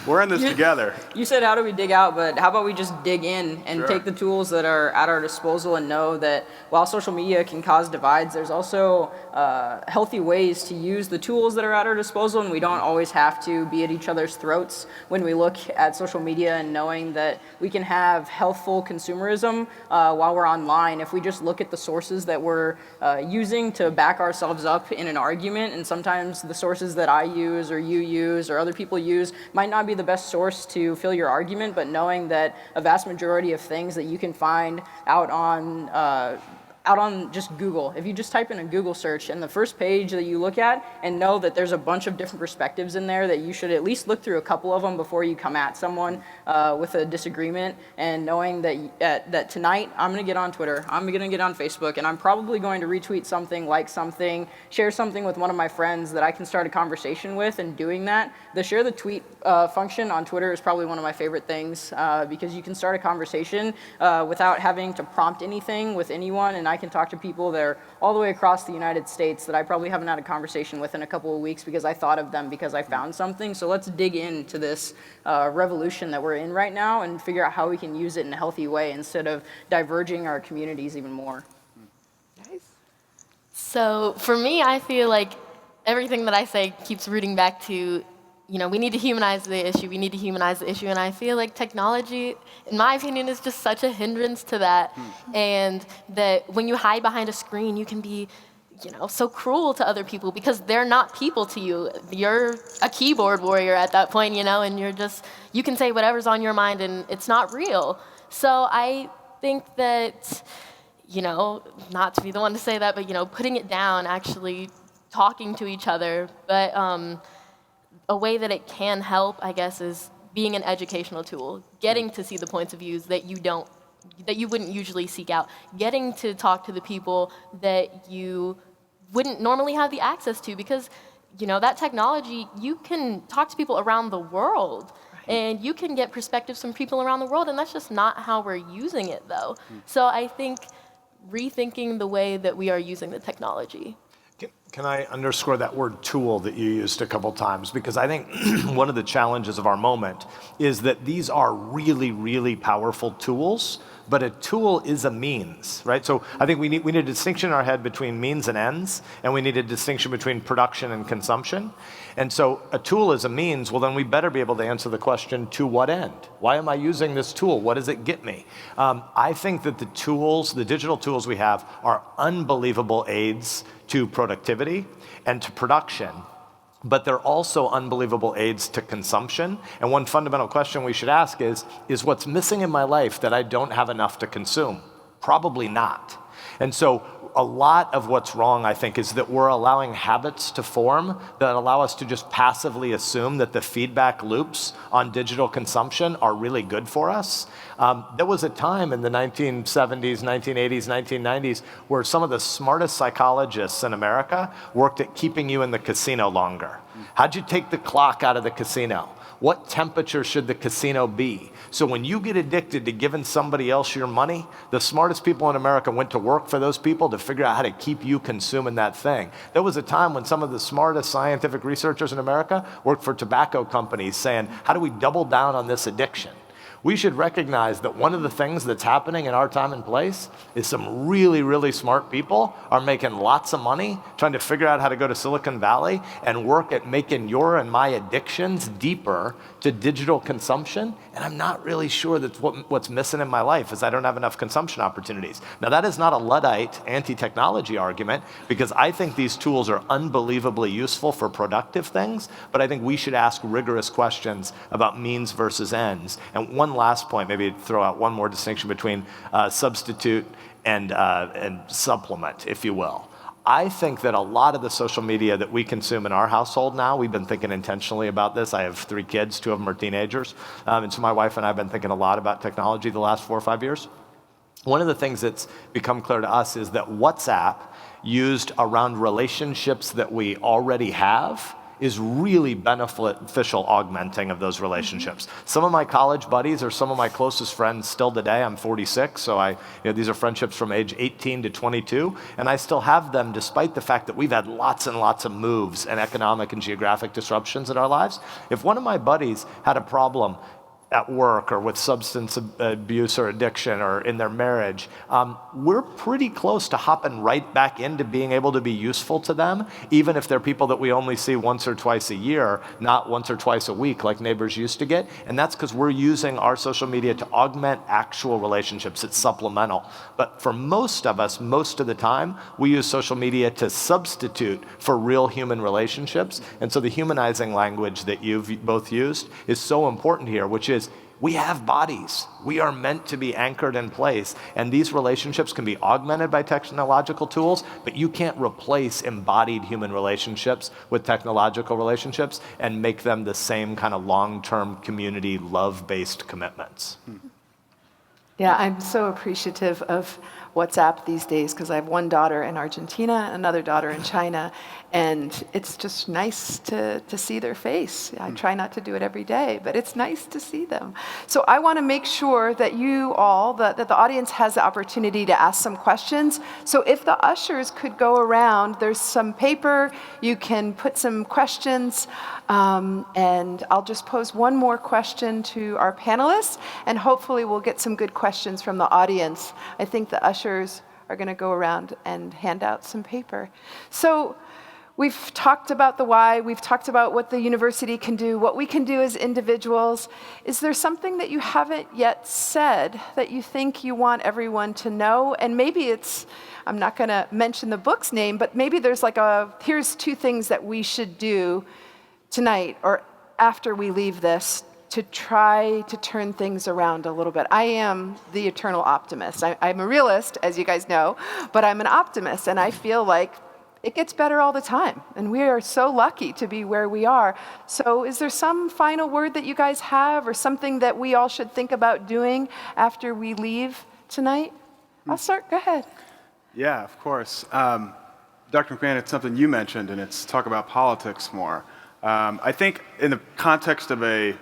we're in this together. You said, how do we dig out? But how about we just dig in and take the tools that are at our disposal and know that while social media can cause divides, there's also healthy ways to use the tools that are at our disposal, and we don't always have to be at each other's throats when we look at social media, and knowing that we can have healthful consumerism while we're online if we just look at the sources that we're using to back ourselves up in an argument. And sometimes the sources that I use or you use use or other people use might not be the best source to fill your argument, but knowing that a vast majority of things that you can find out on just Google. If you just type in a Google search and the first page that you look at and know that there's a bunch of different perspectives in there, that you should at least look through a couple of them before you come at someone with a disagreement, and knowing that that tonight I'm going to get on Twitter, I'm going to get on Facebook, and I'm probably going to retweet something, like something, share something with one of my friends that I can start a conversation with, and doing that. The share the tweet function on Twitter is probably one of my favorite things because you can start a conversation without having to prompt anything with anyone, and I can talk to people that are all the way across the United States that I probably haven't had a conversation with in a couple of weeks because I thought of them because I found something. So let's dig into this revolution that we're in right now and figure out how we can use it in a healthy way instead of diverging our communities even more. So for me, I feel like everything that I say keeps rooting back to, we need to humanize the issue. We need to humanize the issue. And I feel like technology, in my opinion, is just such a hindrance to that. And that when you hide behind a screen, you can be, so cruel to other people because they're not people to you. You're a keyboard warrior at that point, and you can say whatever's on your mind and it's not real. So I think that, not to be the one to say that, but, putting it down, actually talking to each other, but a way that it can help, I guess, is being an educational tool, getting to see the points of views that you wouldn't usually seek out, getting to talk to the people that you wouldn't normally have the access to, because, that technology, you can talk to people around the world, and you can get perspectives from people around the world, and that's just not how we're using it, though. So I think rethinking the way that we are using the technology. Can I underscore that word tool that you used a couple times? Because I think one of the challenges of our moment is that these are really, really powerful tools, but a tool is a means, right? So I think we need a distinction in our head between means and ends, and we need a distinction between production and consumption. And so a tool is a means, well, then we better be able to answer the question, to what end? Why am I using this tool? What does it get me? I think that the digital tools we have are unbelievable aids to productivity and to production, but they're also unbelievable aids to consumption. And one fundamental question we should ask is what's missing in my life that I don't have enough to consume? Probably not. And so a lot of what's wrong, I think, is that we're allowing habits to form that allow us to just passively assume that the feedback loops on digital consumption are really good for us. There was a time in the 1970s, 1980s, 1990s where some of the smartest psychologists in America worked at keeping you in the casino longer. How'd you take the clock out of the casino? What temperature should the casino be? So when you get addicted to giving somebody else your money, the smartest people in America went to work for those people to figure out how to keep you consuming that thing. There was a time when some of the smartest scientific researchers in America worked for tobacco companies saying, how do we double down on this addiction? We should recognize that one of the things that's happening in our time and place is some really, really smart people are making lots of money trying to figure out how to go to Silicon Valley and work at making your and my addictions deeper to digital consumption. And I'm not really sure that what's missing in my life is I don't have enough consumption opportunities. Now, that is not a Luddite anti-technology argument, because I think these tools are unbelievably useful for productive things, but I think we should ask rigorous questions about means versus ends. And one last point, maybe throw out one more distinction between substitute and supplement, if you will. I think that a lot of the social media that we consume in our household now, we've been thinking intentionally about this. I have 3 kids, 2 of them are teenagers. And so my wife and I have been thinking a lot about technology the last 4 or 5 years. One of the things that's become clear to us is that WhatsApp, used around relationships that we already have, is really beneficial augmenting of those relationships. Some of my college buddies are some of my closest friends still today. I'm 46, so these are friendships from age 18 to 22, and I still have them despite the fact that we've had lots and lots of moves and economic and geographic disruptions in our lives. If one of my buddies had a problem at work or with substance abuse or addiction or in their marriage, we're pretty close to hopping right back into being able to be useful to them, even if they're people that we only see once or twice a year, not once or twice a week like neighbors used to get. And that's because we're using our social media to augment actual relationships. It's supplemental. But for most of us, most of the time, we use social media to substitute for real human relationships. And so the humanizing language that you've both used is so important here, which is we have bodies. We are meant to be anchored in place. And these relationships can be augmented by technological tools, but you can't replace embodied human relationships with technological relationships and make them the same kind of long-term community love-based commitments. Yeah, I'm so appreciative of WhatsApp these days because I have one daughter in Argentina, another daughter in China, and it's just nice to see their face. I try not to do it every day, but it's nice to see them. So I want to make sure that you all, that the audience has the opportunity to ask some questions. So if the ushers could go around, there's some paper, you can put some questions, and I'll just pose one more question to our panelists, and hopefully we'll get some good questions from the audience. I think the ushers are going to go around and hand out some paper. So we've talked about the why, we've talked about what the university can do, what we can do as individuals. Is there something that you haven't yet said that you think you want everyone to know? And maybe it's, I'm not going to mention the book's name, but maybe there's like here's 2 things that we should do tonight or after we leave this to try to turn things around a little bit. I am the eternal optimist. I'm a realist, as you guys know, but I'm an optimist, and I feel like it gets better all the time, and we are so lucky to be where we are. So is there some final word that you guys have or something that we all should think about doing after we leave tonight? I'll start. Go ahead. Yeah, of course. Dr. McMahon, it's something you mentioned, and it's talk about politics more. I think in the context of a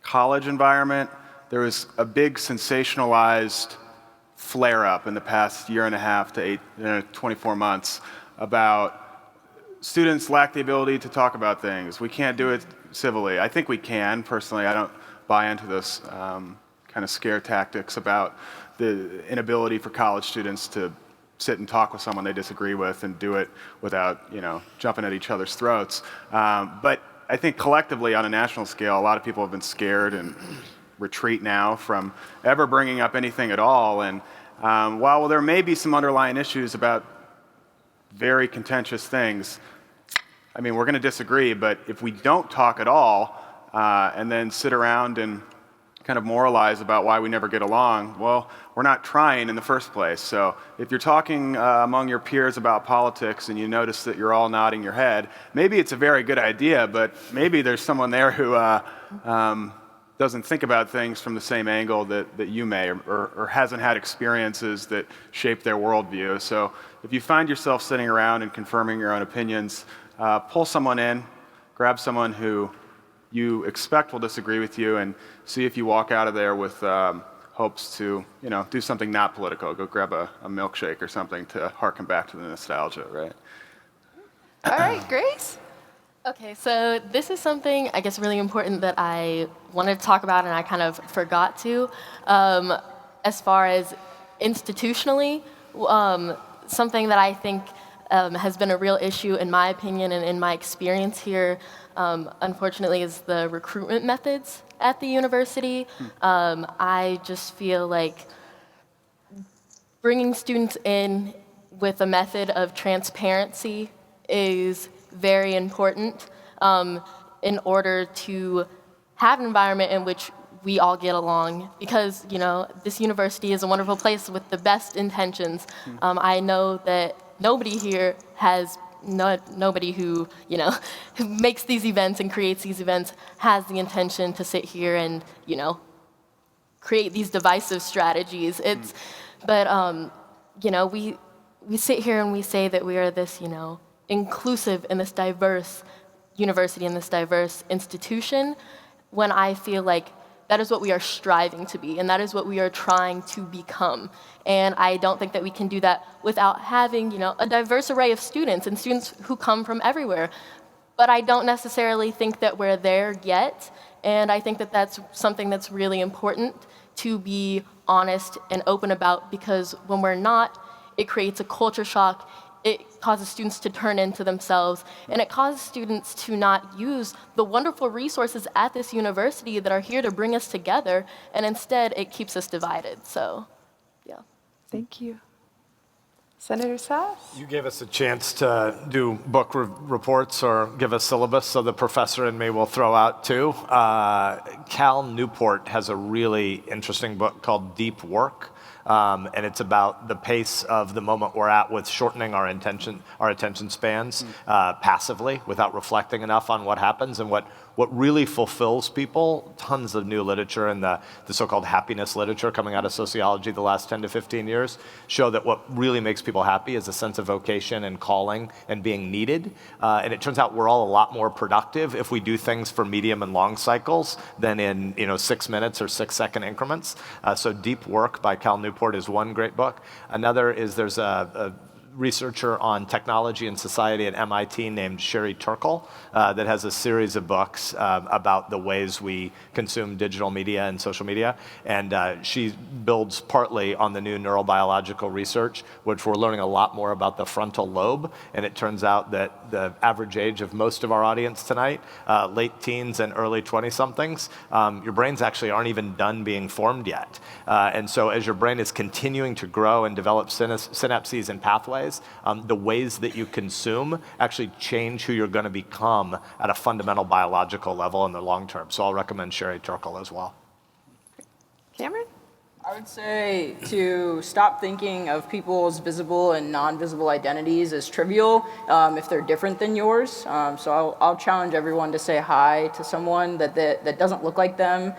college environment, there was a big sensationalized flare-up in the past year and a half to 24 months about students lack the ability to talk about things. We can't do it civilly. I think we can, personally. I don't buy into this kind of scare tactics about the inability for college students to sit and talk with someone they disagree with and do it without, jumping at each other's throats. But I think collectively on a national scale, a lot of people have been scared and retreat now from ever bringing up anything at all. And while there may be some underlying issues about very contentious things, I mean, we're going to disagree, but if we don't talk at all and then sit around and kind of moralize about why we never get along, well, we're not trying in the first place. So if you're talking among your peers about politics and you notice that you're all nodding your head, maybe it's a very good idea, but maybe there's someone there who doesn't think about things from the same angle that you may, or hasn't had experiences that shape their worldview. So if you find yourself sitting around and confirming your own opinions, pull someone in, grab someone who you expect will disagree with you, and see if you walk out of there with hopes to, do something not political. Go grab a milkshake or something to harken back to the nostalgia, right? All right, Grace? Okay, so this is something, I guess, really important that I wanted to talk about and I kind of forgot to. As far as institutionally, something that I think has been a real issue in my opinion and in my experience here, unfortunately, is the recruitment methods at the university. I just feel like bringing students in with a method of transparency is very important in order to have an environment in which we all get along, because this university is a wonderful place with the best intentions. I know that nobody here has nobody who who makes these events and creates these events has the intention to sit here and create these divisive strategies. But we sit here and we say that we are this inclusive and this diverse university and this diverse institution, when I feel like that is what we are striving to be, and that is what we are trying to become. And I don't think that we can do that without having, a diverse array of students and students who come from everywhere. but I don't necessarily think that we're there yet. And I think that that's something that's really important to be honest and open about, because when we're not, it creates a culture shock. It causes students to turn into themselves, and it causes students to not use the wonderful resources at this university that are here to bring us together, and instead it keeps us divided. So, yeah. Thank you. Senator Sasse? You gave us a chance to do book reports or give us syllabus, so the professor and me will throw out two. Cal Newport has a really interesting book called Deep Work. And it's about the pace of the moment we're at with shortening our attention spans passively without reflecting enough on what happens. And what really fulfills people, tons of new literature and the so-called happiness literature coming out of sociology the last 10 to 15 years show that what really makes people happy is a sense of vocation and calling and being needed. And it turns out we're all a lot more productive if we do things for medium and long cycles than in 6 minutes or 6-second increments. So Deep Work by Cal Newport is one great book. Another is there's a researcher on technology and society at MIT named Sherry Turkle that has a series of books about the ways we consume digital media and social media. And she builds partly on the new neurobiological research, which we're learning a lot more about the frontal lobe. And it turns out that the average age of most of our audience tonight, late teens and early 20-somethings, your brains actually aren't even done being formed yet. And so as your brain is continuing to grow and develop synapses and pathways, the ways that you consume actually change who you're going to become at a fundamental biological level in the long term. So I'll recommend Sherry Turkle as well. Cameron? I would say to stop thinking of people's visible and non-visible identities as trivial if they're different than yours. So I'll challenge everyone to say hi to someone that doesn't look like them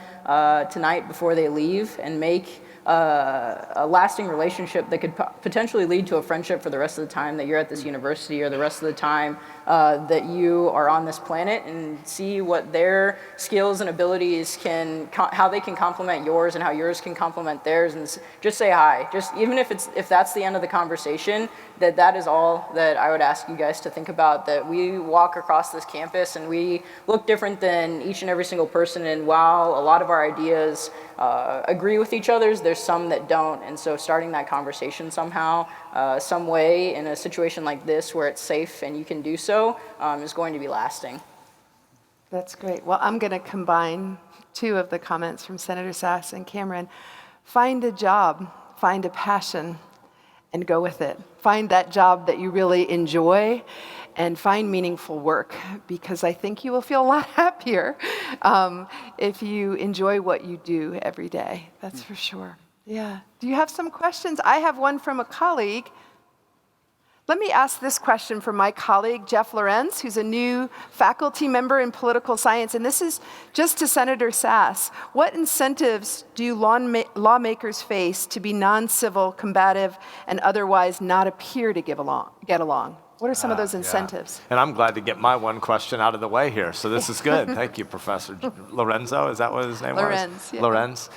tonight before they leave, and make a lasting relationship that could potentially lead to a friendship for the rest of the time that you're at this university, or the rest of the time that you are on this planet, and see what their skills and abilities how they can complement yours and how yours can complement theirs, and just say hi. Just even if that's the end of the conversation, that is all that I would ask you guys to think about, that we walk across this campus and we look different than each and every single person, and while a lot of our ideas agree with each other's, there's some that don't. And so starting that conversation somehow, some way, in a situation like this where it's safe and you can do so, is going to be lasting. That's great. Well, I'm going to combine two of the comments from Senator Sasse and Cameron. Find a job, find a passion, and go with it. Find that job that you really enjoy, and find meaningful work, because I think you will feel a lot happier if you enjoy what you do every day. That's for sure. Yeah. Do you have some questions? I have one from a colleague. Let me ask this question from my colleague, Jeff Lorenz, who's a new faculty member in political science. And this is just to Senator Sasse. What incentives do lawmakers face to be non-civil, combative, and otherwise not appear to get along? What are some of those incentives? Yeah. And I'm glad to get my one question out of the way here. So this is good. Thank you, Professor Lorenzo. Is that what his name Lorenz, was? yeah. Lorenz.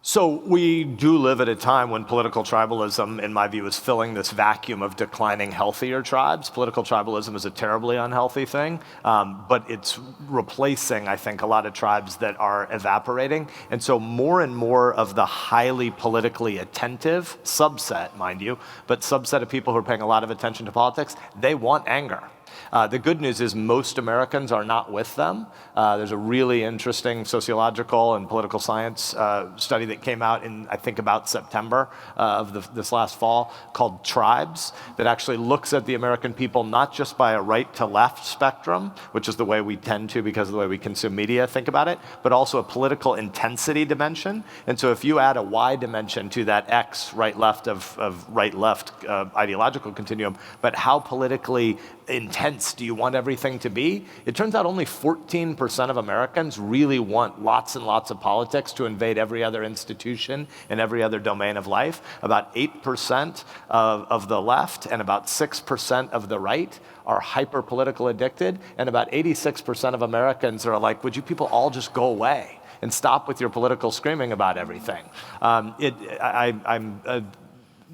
So we do live at a time when political tribalism, in my view, is filling this vacuum of declining healthier tribes. Political tribalism is a terribly unhealthy thing, but it's replacing, I think, a lot of tribes that are evaporating. And so more and more of the highly politically attentive subset, mind you, but subset of people who are paying a lot of attention to politics, they want anger. The good news is most Americans are not with them. There's a really interesting sociological and political science study that came out in, I think, about September of this last fall, called Tribes, that actually looks at the American people not just by a right to left spectrum, which is the way we tend to because of the way we consume media think about it, but also a political intensity dimension. And so if you add a Y dimension to that X right-left of right-left ideological continuum, but how politically intense do you want everything to be? It turns out only 14% of Americans really want lots and lots of politics to invade every other institution and every other domain of life. About 8% of the left and about 6% of the right are hyper-political addicted, and about 86% of Americans are like, would you people all just go away and stop with your political screaming about everything? I'm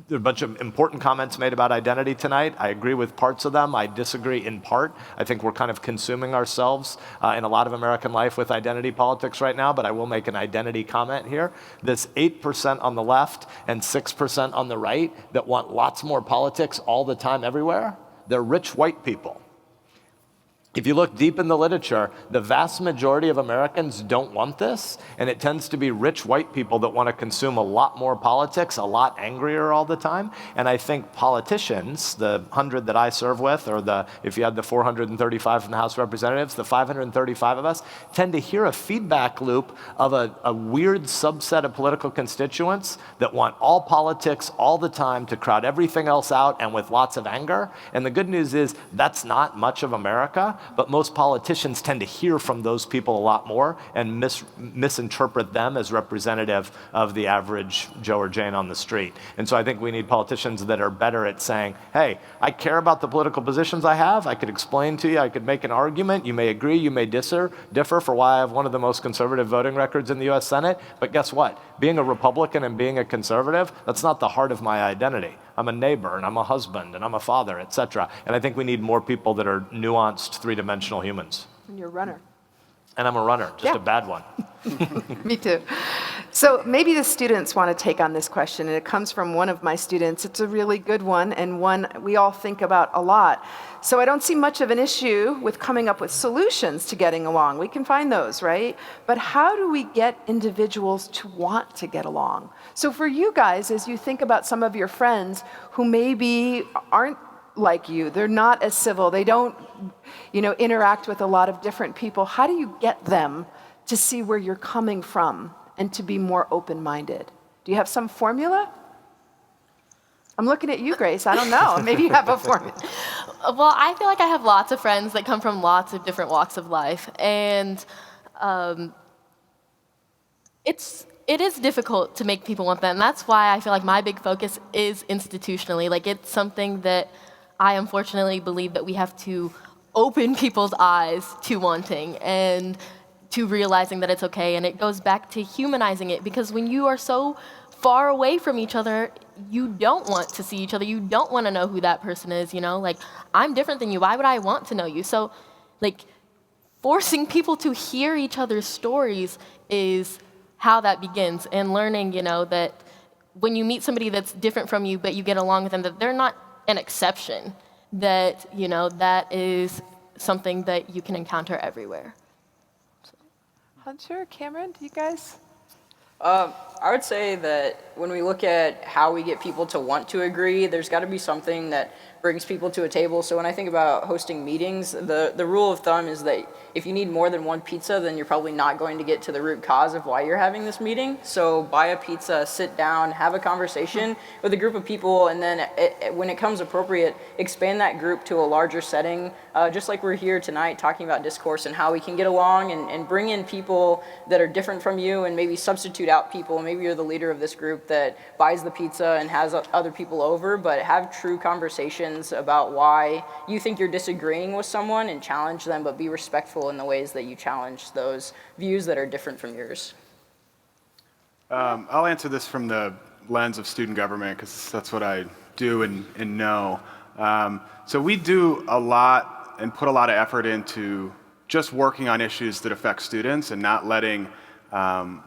There are a bunch of important comments made about identity tonight. I agree with parts of them. I disagree in part. I think we're kind of consuming ourselves in a lot of American life with identity politics right now, but I will make an identity comment here. This 8% on the left and 6% on the right that want lots more politics all the time everywhere, they're rich white people. If you look deep in the literature, the vast majority of Americans don't want this, and it tends to be rich white people that want to consume a lot more politics, a lot angrier all the time. And I think politicians, the 100 that I serve with, or if you had the 435 from the House of Representatives, the 535 of us, tend to hear a feedback loop of a weird subset of political constituents that want all politics all the time to crowd everything else out and with lots of anger. And the good news is that's not much of America. But most politicians tend to hear from those people a lot more and misinterpret them as representative of the average Joe or Jane on the street. And so I think we need politicians that are better at saying, hey, I care about the political positions I have. I could explain to you. I could make an argument. You may agree. You may differ for why I have one of the most conservative voting records in the U.S. Senate. But guess what? Being a Republican and being a conservative, that's not the heart of my identity. I'm a neighbor, and I'm a husband, and I'm a father, et cetera. And I think we need more people that are nuanced, three-dimensional humans. And you're a runner. And I'm a runner, just a bad one. Me too. So maybe the students want to take on this question, and it comes from one of my students. It's a really good one, and one we all think about a lot. So I don't see much of an issue with coming up with solutions to getting along. We can find those, right? But how do we get individuals to want to get along? So for you guys, as you think about some of your friends who maybe aren't like you, they're not as civil, they don't, interact with a lot of different people, how do you get them to see where you're coming from and to be more open-minded? Do you have some formula? I'm looking at you, Grace. I don't know. Maybe you have a formula. Well, I feel like I have lots of friends that come from lots of different walks of life, and it is difficult to make people want that, and that's why I feel like my big focus is institutionally. Like, it's something that I unfortunately believe that we have to open people's eyes to wanting and to realizing that it's okay, and it goes back to humanizing it, because when you are so far away from each other, you don't want to see each other, you don't want to know who that person is, like, I'm different than you, why would I want to know you? So, like, forcing people to hear each other's stories is how that begins, and learning, that when you meet somebody that's different from you, but you get along with them, that they're not an exception, that, that is something that you can encounter everywhere. Hunter, Cameron, do you guys? I would say that when we look at how we get people to want to agree, there's got to be something that brings people to a table. So when I think about hosting meetings, the rule of thumb is that if you need more than one pizza, then you're probably not going to get to the root cause of why you're having this meeting. So buy a pizza, sit down, have a conversation with a group of people, and then when it comes appropriate, expand that group to a larger setting, just like we're here tonight talking about discourse and how we can get along, and bring in people that are different from you, and maybe substitute out people. Maybe you're the leader of this group that buys the pizza and has other people over, but have true conversations about why you think you're disagreeing with someone, and challenge them, but be respectful in the ways that you challenge those views that are different from yours. I'll answer this from the lens of student government, because that's what I do and know. So we do a lot and put a lot of effort into just working on issues that affect students, and not letting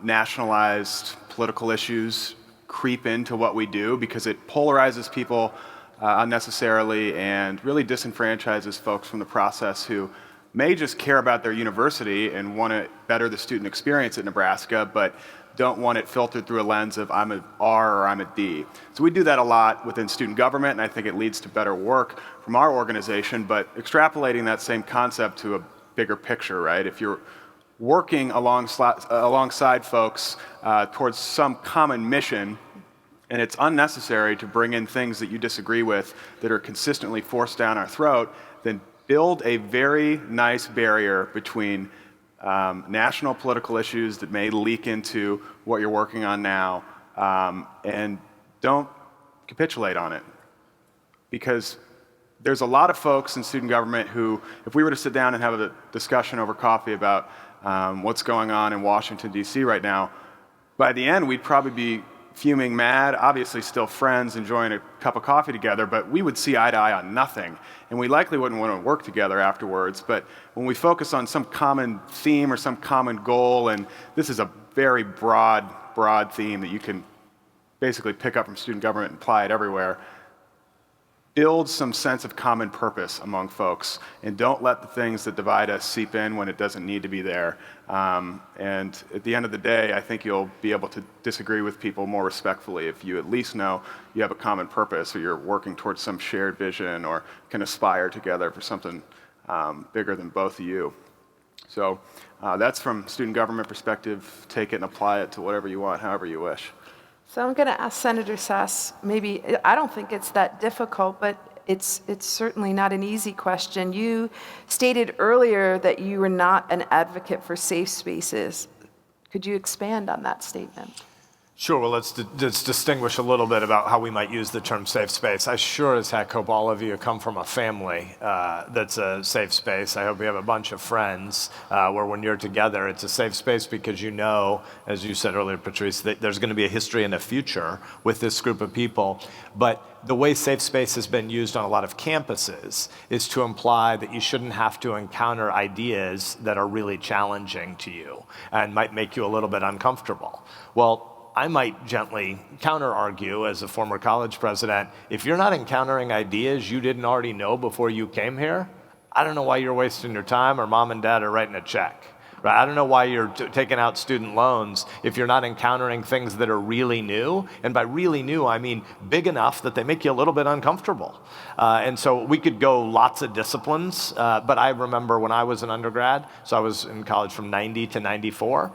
nationalized political issues creep into what we do, because it polarizes people unnecessarily and really disenfranchises folks from the process who may just care about their university and want to better the student experience at Nebraska, but don't want it filtered through a lens of I'm an R or I'm a D. So we do that a lot within student government, and I think it leads to better work from our organization, but extrapolating that same concept to a bigger picture, right? If you're working alongside folks towards some common mission, and it's unnecessary to bring in things that you disagree with that are consistently forced down our throat, then build a very nice barrier between national political issues that may leak into what you're working on now, and don't capitulate on it. Because there's a lot of folks in student government who, if we were to sit down and have a discussion over coffee about what's going on in Washington, D.C. right now, by the end, we'd probably be fuming mad, obviously still friends, enjoying a cup of coffee together, but we would see eye to eye on nothing. And we likely wouldn't want to work together afterwards. But when we focus on some common theme or some common goal, and this is a very broad theme that you can basically pick up from student government and apply it everywhere, build some sense of common purpose among folks, and don't let the things that divide us seep in when it doesn't need to be there. And at the end of the day, I think you'll be able to disagree with people more respectfully if you at least know you have a common purpose, or you're working towards some shared vision, or can aspire together for something bigger than both of you. So that's from student government perspective. Take it and apply it to whatever you want, however you wish. So I'm going to ask Senator Sasse, maybe, I don't think it's that difficult, but it's certainly not an easy question. You stated earlier that you were not an advocate for safe spaces. Could you expand on that statement? Sure, well, let's distinguish a little bit about how we might use the term safe space. I sure as heck hope all of you come from a family that's a safe space. I hope you have a bunch of friends where when you're together, it's a safe space because you know, as you said earlier, Patrice, that there's going to be a history and a future with this group of people. But the way safe space has been used on a lot of campuses is to imply that you shouldn't have to encounter ideas that are really challenging to you and might make you a little bit uncomfortable. Well, I might gently counter-argue as a former college president, if you're not encountering ideas you didn't already know before you came here, I don't know why you're wasting your time or mom and dad are writing a check. Right? I don't know why you're taking out student loans if you're not encountering things that are really new. And by really new, I mean big enough that they make you a little bit uncomfortable. And so we could go lots of disciplines, but I remember when I was an undergrad, so I was in college from 90 to 94,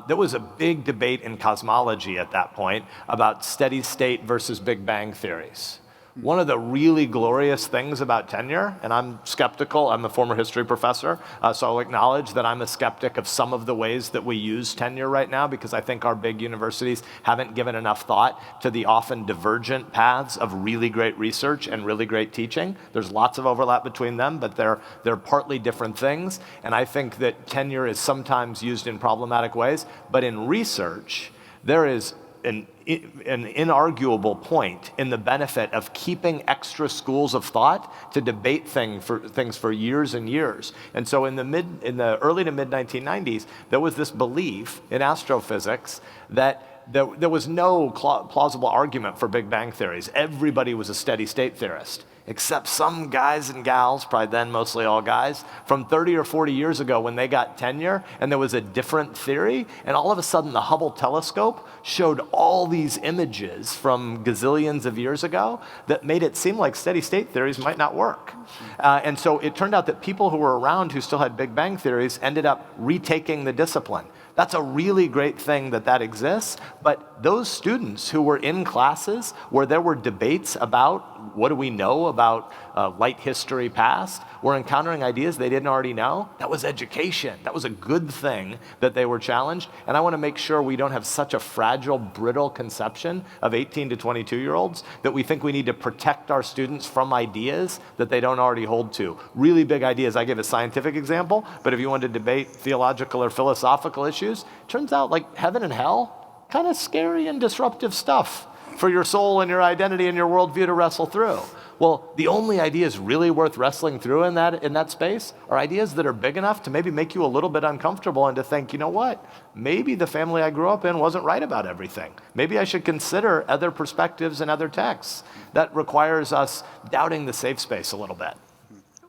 there was a big debate in cosmology at that point about steady state versus Big Bang theories. One of the really glorious things about tenure, and I'm skeptical, I'm a former history professor, so I'll acknowledge that I'm a skeptic of some of the ways that we use tenure right now because I think our big universities haven't given enough thought to the often divergent paths of really great research and really great teaching. There's lots of overlap between them, but they're partly different things, and I think that tenure is sometimes used in problematic ways, but in research, there is an inarguable point in the benefit of keeping extra schools of thought to debate things for years and years. And so in the early to mid 1990s, there was this belief in astrophysics that there was no plausible argument for Big Bang theories. Everybody was a steady state theorist, except some guys and gals, probably then mostly all guys, from 30 or 40 years ago when they got tenure and there was a different theory, and all of a sudden the Hubble telescope showed all these images from gazillions of years ago that made it seem like steady state theories might not work. And so it turned out that people who were around who still had Big Bang theories ended up retaking the discipline. That's a really great thing that exists, but those students who were in classes where there were debates about what do we know about light history past, were encountering ideas they didn't already know. That was education. That was a good thing that they were challenged, and I want to make sure we don't have such a fragile, brittle conception of 18 to 22-year-olds that we think we need to protect our students from ideas that they don't already hold to. Really big ideas. I give a scientific example, but if you want to debate theological or philosophical issues, turns out like heaven and hell, kind of scary and disruptive stuff for your soul and your identity and your worldview to wrestle through. Well, the only ideas really worth wrestling through in that space are ideas that are big enough to maybe make you a little bit uncomfortable and to think, you know what, maybe the family I grew up in wasn't right about everything. Maybe I should consider other perspectives and other texts. That requires us doubting the safe space a little bit.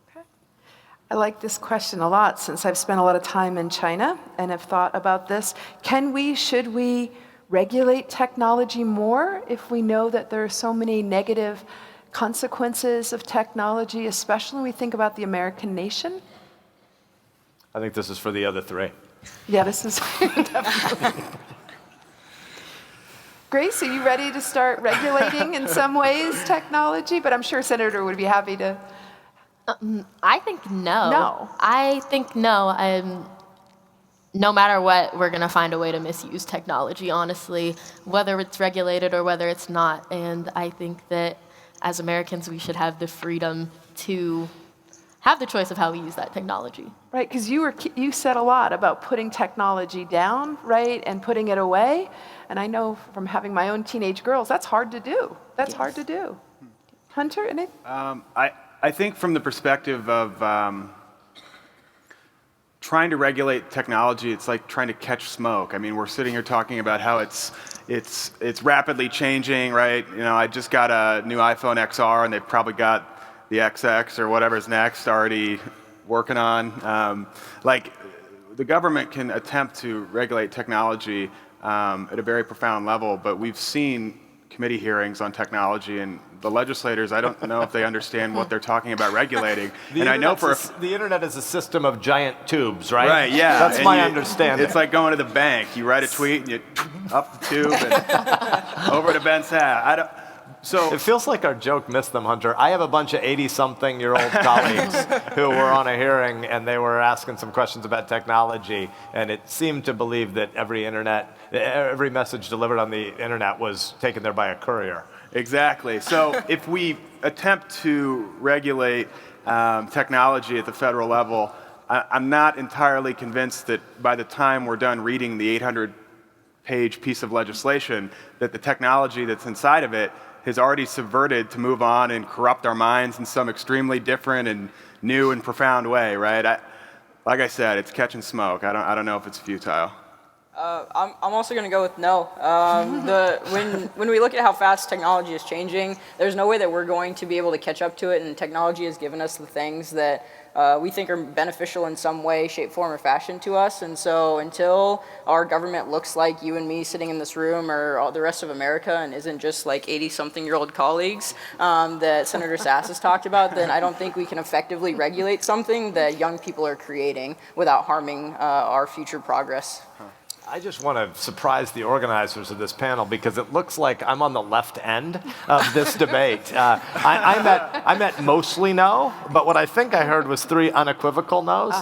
Okay. I like this question a lot since I've spent a lot of time in China and have thought about this. Should we regulate technology more if we know that there are so many negative consequences of technology, especially when we think about the American nation? I think this is for the other three. Yeah, this is definitely. Grace, are you ready to start regulating in some ways technology? But I'm sure Senator would be happy to. I think no. No. I think no. No matter what, we're going to find a way to misuse technology, honestly, whether it's regulated or whether it's not. And I think that as Americans, we should have the freedom to have the choice of how we use that technology. Right, because you said a lot about putting technology down, right, and putting it away. And I know from having my own teenage girls, that's hard to do. That's hard to do. Hunter, anything? I think from the perspective of trying to regulate technology, it's like trying to catch smoke. I mean, we're sitting here talking about how it's rapidly changing, right? You know, I just got a new iPhone XR, and they've probably got the XX or whatever's next already working on. Like, the government can attempt to regulate technology at a very profound level, but we've seen committee hearings on technology, and the legislators, I don't know if they understand what they're talking about regulating. And I know the internet is a system of giant tubes, right? Right, yeah. That's And my understanding. It's like going to the bank. You write a tweet, and you up the tube and over to Ben Sasse. So it feels like our joke missed them, Hunter. I have a bunch of 80-something-year-old colleagues who were on a hearing, and they were asking some questions about technology, and it seemed to believe that every message delivered on the internet was taken there by a courier. Exactly. So if we attempt to regulate technology at the federal level, I'm not entirely convinced that by the time we're done reading the 800-page piece of legislation, that the technology that's inside of it has already subverted to move on and corrupt our minds in some extremely different and new and profound way, right? Like I said, it's catching smoke. I don't know if it's futile. I'm also going to go with no. When we look at how fast technology is changing, there's no way that we're going to be able to catch up to it, and technology has given us the things that we think are beneficial in some way, shape, form, or fashion to us. And so until our government looks like you and me sitting in this room or all the rest of America and isn't just like 80-something-year-old colleagues that Senator Sasse has talked about, then I don't think we can effectively regulate something that young people are creating without harming our future progress. I just want to surprise the organizers of this panel because it looks like I'm on the left end of this debate. I meant mostly no, but what I think I heard was 3 unequivocal no's.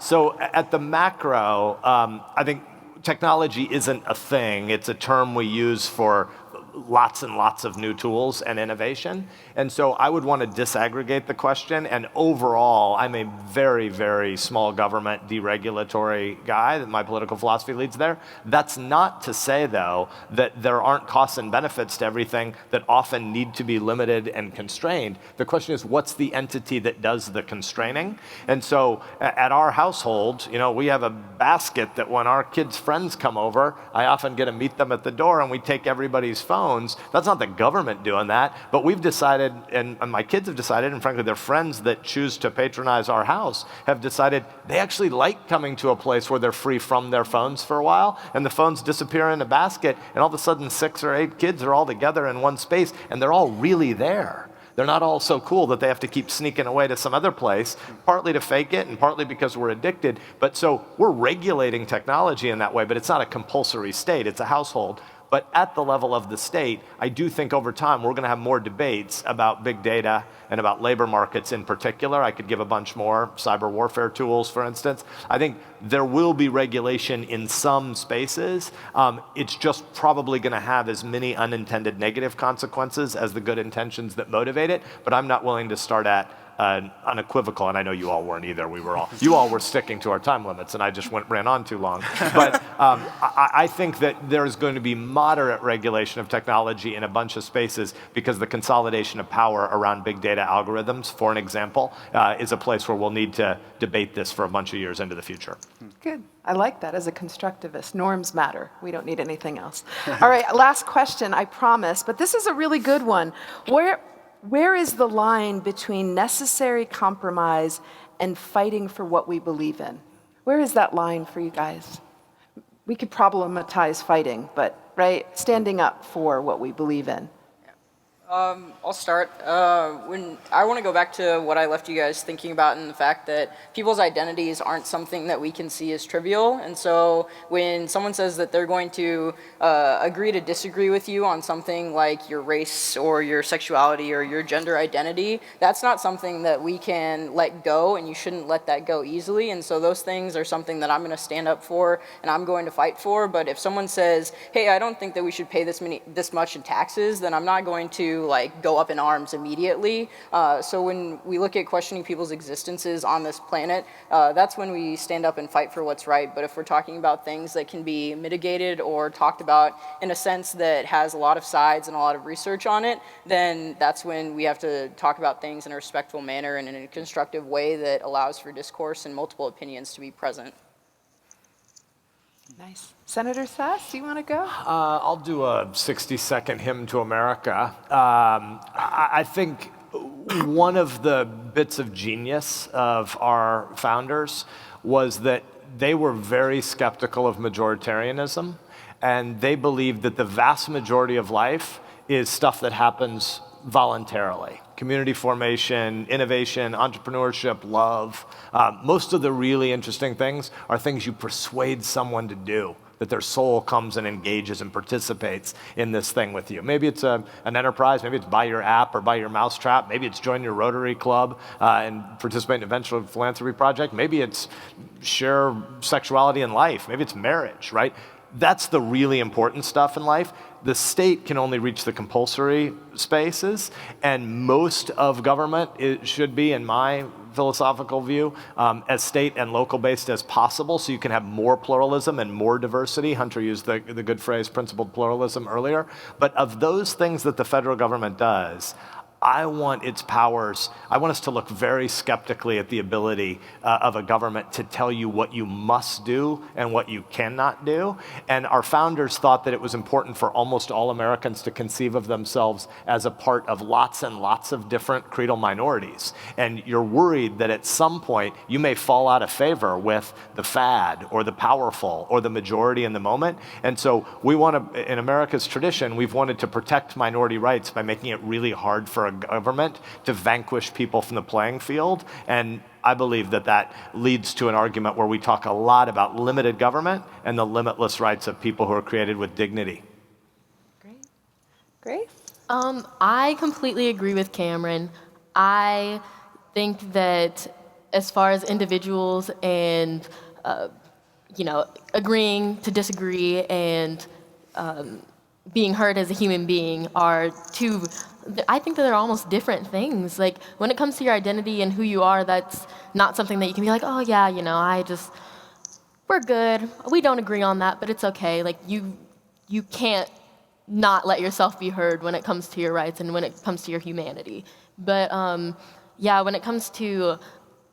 So at the macro, I think technology isn't a thing. It's a term we use for lots and lots of new tools and innovation. And so I would want to disaggregate the question. And overall, I'm a very, very small government deregulatory guy, that my political philosophy leads there. That's not to say, though, that there aren't costs and benefits to everything that often need to be limited and constrained. The question is, what's the entity that does the constraining? And so at our household, you know, we have a basket that when our kids' friends come over, I often get to meet them at the door and we take everybody's phone. That's not the government doing that, but we've decided, and my kids have decided, and frankly their friends that choose to patronize our house have decided they actually like coming to a place where they're free from their phones for a while, and the phones disappear in a basket, and all of a sudden 6 or 8 kids are all together in one space, and they're all really there. They're not all so cool that they have to keep sneaking away to some other place, partly to fake it and partly because we're addicted. But so we're regulating technology in that way, but it's not a compulsory state, it's a household. But at the level of the state, I do think over time we're going to have more debates about big data and about labor markets in particular. I could give a bunch more, cyber warfare tools, for instance. I think there will be regulation in some spaces. It's just probably going to have as many unintended negative consequences as the good intentions that motivate it. But I'm not willing to start at unequivocal, and I know you all weren't either. You all were sticking to our time limits, and I just ran on too long. But I think that there's going to be moderate regulation of technology in a bunch of spaces because the consolidation of power around big data algorithms, for an example, is a place where we'll need to debate this for a bunch of years into the future. Good. I like that as a constructivist. Norms matter. We don't need anything else. All right, last question, I promise, but this is a really good one. Where is the line between necessary compromise and fighting for what we believe in? Where is that line for you guys? We could problematize fighting, but, right, standing up for what we believe in. I'll start. When I want to go back to what I left you guys thinking about, and the fact that people's identities aren't something that we can see as trivial. And so when someone says that they're going to agree to disagree with you on something like your race or your sexuality or your gender identity, that's not something that we can let go, and you shouldn't let that go easily. And so those things are something that I'm going to stand up for and I'm going to fight for. But if someone says, hey, I don't think that we should pay this much in taxes, then I'm not going to to like go up in arms immediately. So when we look at questioning people's existences on this planet, that's when we stand up and fight for what's right. But if we're talking about things that can be mitigated or talked about in a sense that has a lot of sides and a lot of research on it, then that's when we have to talk about things in a respectful manner and in a constructive way that allows for discourse and multiple opinions to be present. Nice. Senator Sasse, do you want to go? I'll do a 60-second hymn to America. I think one of the bits of genius of our founders was that they were very skeptical of majoritarianism, and they believed that the vast majority of life is stuff that happens voluntarily. Community formation, innovation, entrepreneurship, love. Most of the really interesting things are things you persuade someone to do, that their soul comes and engages and participates in this thing with you. Maybe it's an enterprise, maybe it's buy your app or buy your mousetrap, maybe it's join your Rotary Club and participate in a venture philanthropy project, maybe it's share sexuality in life, maybe it's marriage, right? That's the really important stuff in life. The state can only reach the compulsory spaces, and most of government should be, in my philosophical view, as state and local based as possible, so you can have more pluralism and more diversity. Hunter used the good phrase principled pluralism earlier. But of those things that the federal government does, I want its powers, I want us to look very skeptically at the ability of a government to tell you what you must do and what you cannot do. And our founders thought that it was important for almost all Americans to conceive of themselves as a part of lots and lots of different creedal minorities. And you're worried that at some point you may fall out of favor with the fad or the powerful or the majority in the moment. And so we want to, in America's tradition, we've wanted to protect minority rights by making it really hard for a government to vanquish people from the playing field. And I believe that that leads to an argument where we talk a lot about limited government and the limitless rights of people who are created with dignity. Great. Grace? I completely agree with Cameron. I think that as far as individuals and, agreeing to disagree and being heard as a human being are two, I think that they're almost different things. Like, when it comes to your identity and who you are, that's not something that you can be like, oh yeah, we're good. We don't agree on that, but it's okay. Like, you can't not let yourself be heard when it comes to your rights and when it comes to your humanity. But when it comes to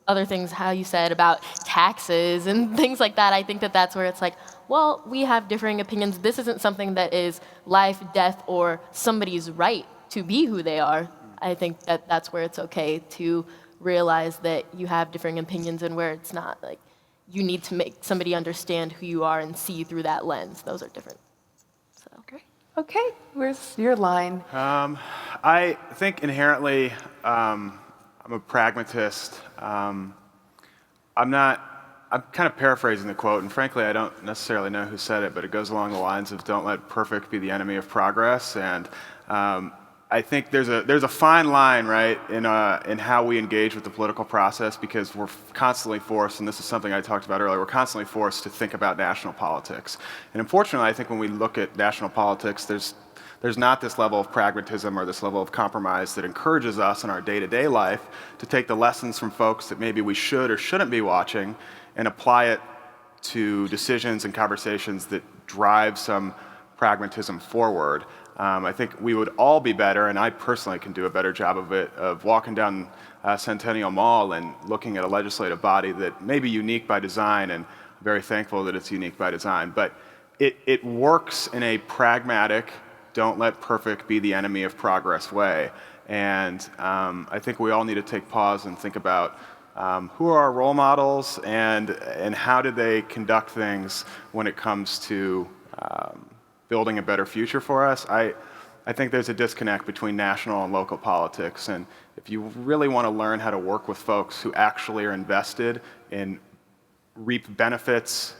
other things, how you said about taxes and things like that, I think that that's where it's like, well, we have differing opinions. This isn't something that is life, death, or somebody's right to be who they are. I think that that's where it's okay to realize that you have differing opinions and where it's not. Like, you need to make somebody understand who you are and see you through that lens. Those are different. So. Great. Okay, where's your line? I think inherently I'm a pragmatist. I'm kind of paraphrasing the quote, and frankly, I don't necessarily know who said it, but it goes along the lines of "Don't let perfect be the enemy of progress." And I think there's a fine line, right, in how we engage with the political process, because we're constantly forced, and this is something I talked about earlier, we're constantly forced to think about national politics. And unfortunately, I think when we look at national politics, there's not this level of pragmatism or this level of compromise that encourages us in our day-to-day life to take the lessons from folks that maybe we should or shouldn't be watching and apply it to decisions and conversations that drive some pragmatism forward. I think we would all be better, and I personally can do a better job of it, of walking down Centennial Mall and looking at a legislative body that may be unique by design, and I'm very thankful that it's unique by design, but it works in a pragmatic, don't let perfect be the enemy of progress way. And I think we all need to take pause and think about who are our role models and how do they conduct things when it comes to building a better future for us. I think there's a disconnect between national and local politics, and if you really want to learn how to work with folks who actually are invested in reap benefits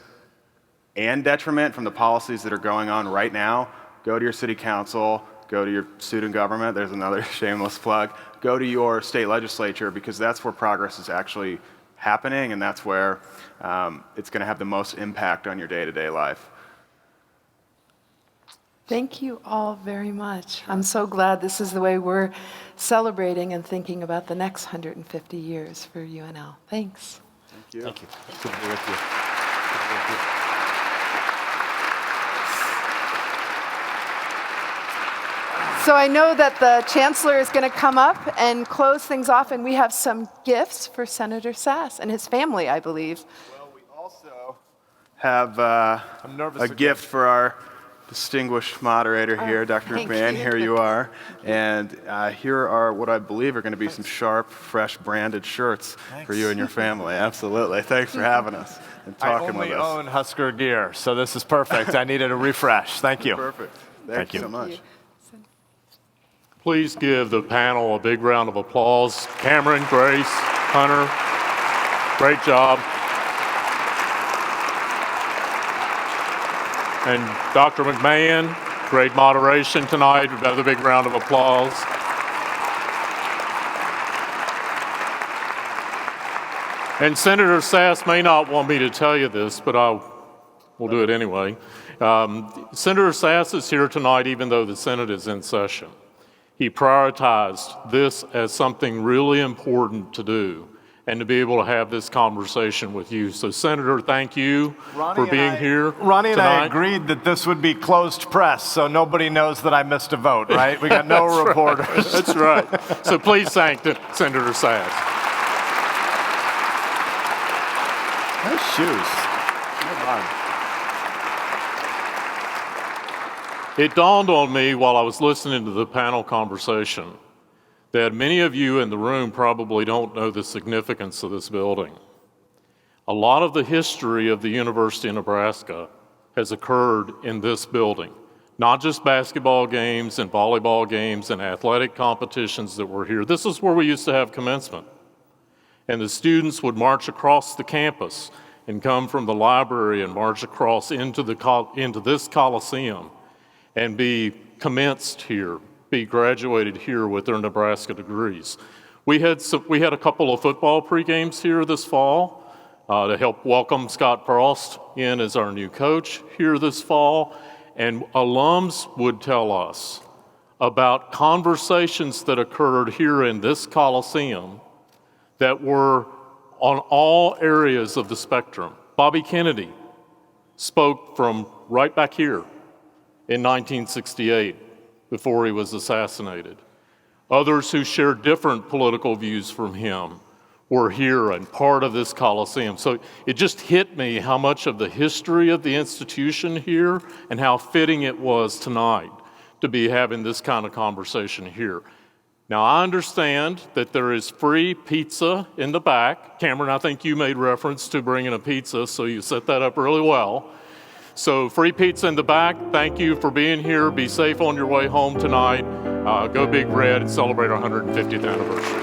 and detriment from the policies that are going on right now, go to your city council, go to your student government, there's another shameless plug, go to your state legislature, because that's where progress is actually happening, and that's where it's going to have the most impact on your day-to-day life. Thank you all very much. I'm so glad this is the way we're celebrating and thinking about the next 150 years for UNL. Thanks. Thank you. Thank you. Good to be with you. So I know that the Chancellor is going to come up and close things off, and we have some gifts for Senator Sasse and his family, I believe. Well, we also have I'm nervous a again. gift for our distinguished moderator here, Dr. thank McMahon. you. Here you are. And here are what I believe are going to be some sharp, fresh branded shirts for you and your family. Absolutely. Thanks for having us and talking with I us. only own Husker gear, so this is perfect. I needed a refresh. Thank you. Perfect. Thank you. So much. Please give the panel a big round of applause. Cameron, Grace, Hunter, great job. And Dr. McMahon, great moderation tonight. Another big round of applause. And Senator Sasse may not want me to tell you this, but we'll do it anyway. Senator Sasse is here tonight even though the Senate is in session. He prioritized this as something really important to do and to be able to have this conversation with you. So, Senator, thank you for being here Ronnie and I tonight. agreed that this would be closed press, so nobody knows that I missed a vote, right? We got no reporters. That's right. So please thank Senator Sasse. Nice shoes. Well done. It dawned on me while I was listening to the panel conversation that many of you in the room probably don't know the significance of this building. A lot of the history of the University of Nebraska has occurred in this building, not just basketball games and volleyball games and athletic competitions that were here. This is where we used to have commencement. And the students would march across the campus and come from the library and march across into this Coliseum and be commenced here, be graduated here with their Nebraska degrees. We had a couple of football pre-games here this fall to help welcome Scott Frost in as our new coach here this fall, and alums would tell us about conversations that occurred here in this Coliseum that were on all areas of the spectrum. Bobby Kennedy spoke from right back here in 1968, before he was assassinated. Others who shared different political views from him were here and part of this Coliseum. So it just hit me how much of the history of the institution here and how fitting it was tonight to be having this kind of conversation here. Now, I understand that there is free pizza in the back. Cameron, I think you made reference to bringing a pizza, so you set that up really well. So free pizza in the back. Thank you for being here. Be safe on your way home tonight. Go Big Red and celebrate our 150th anniversary.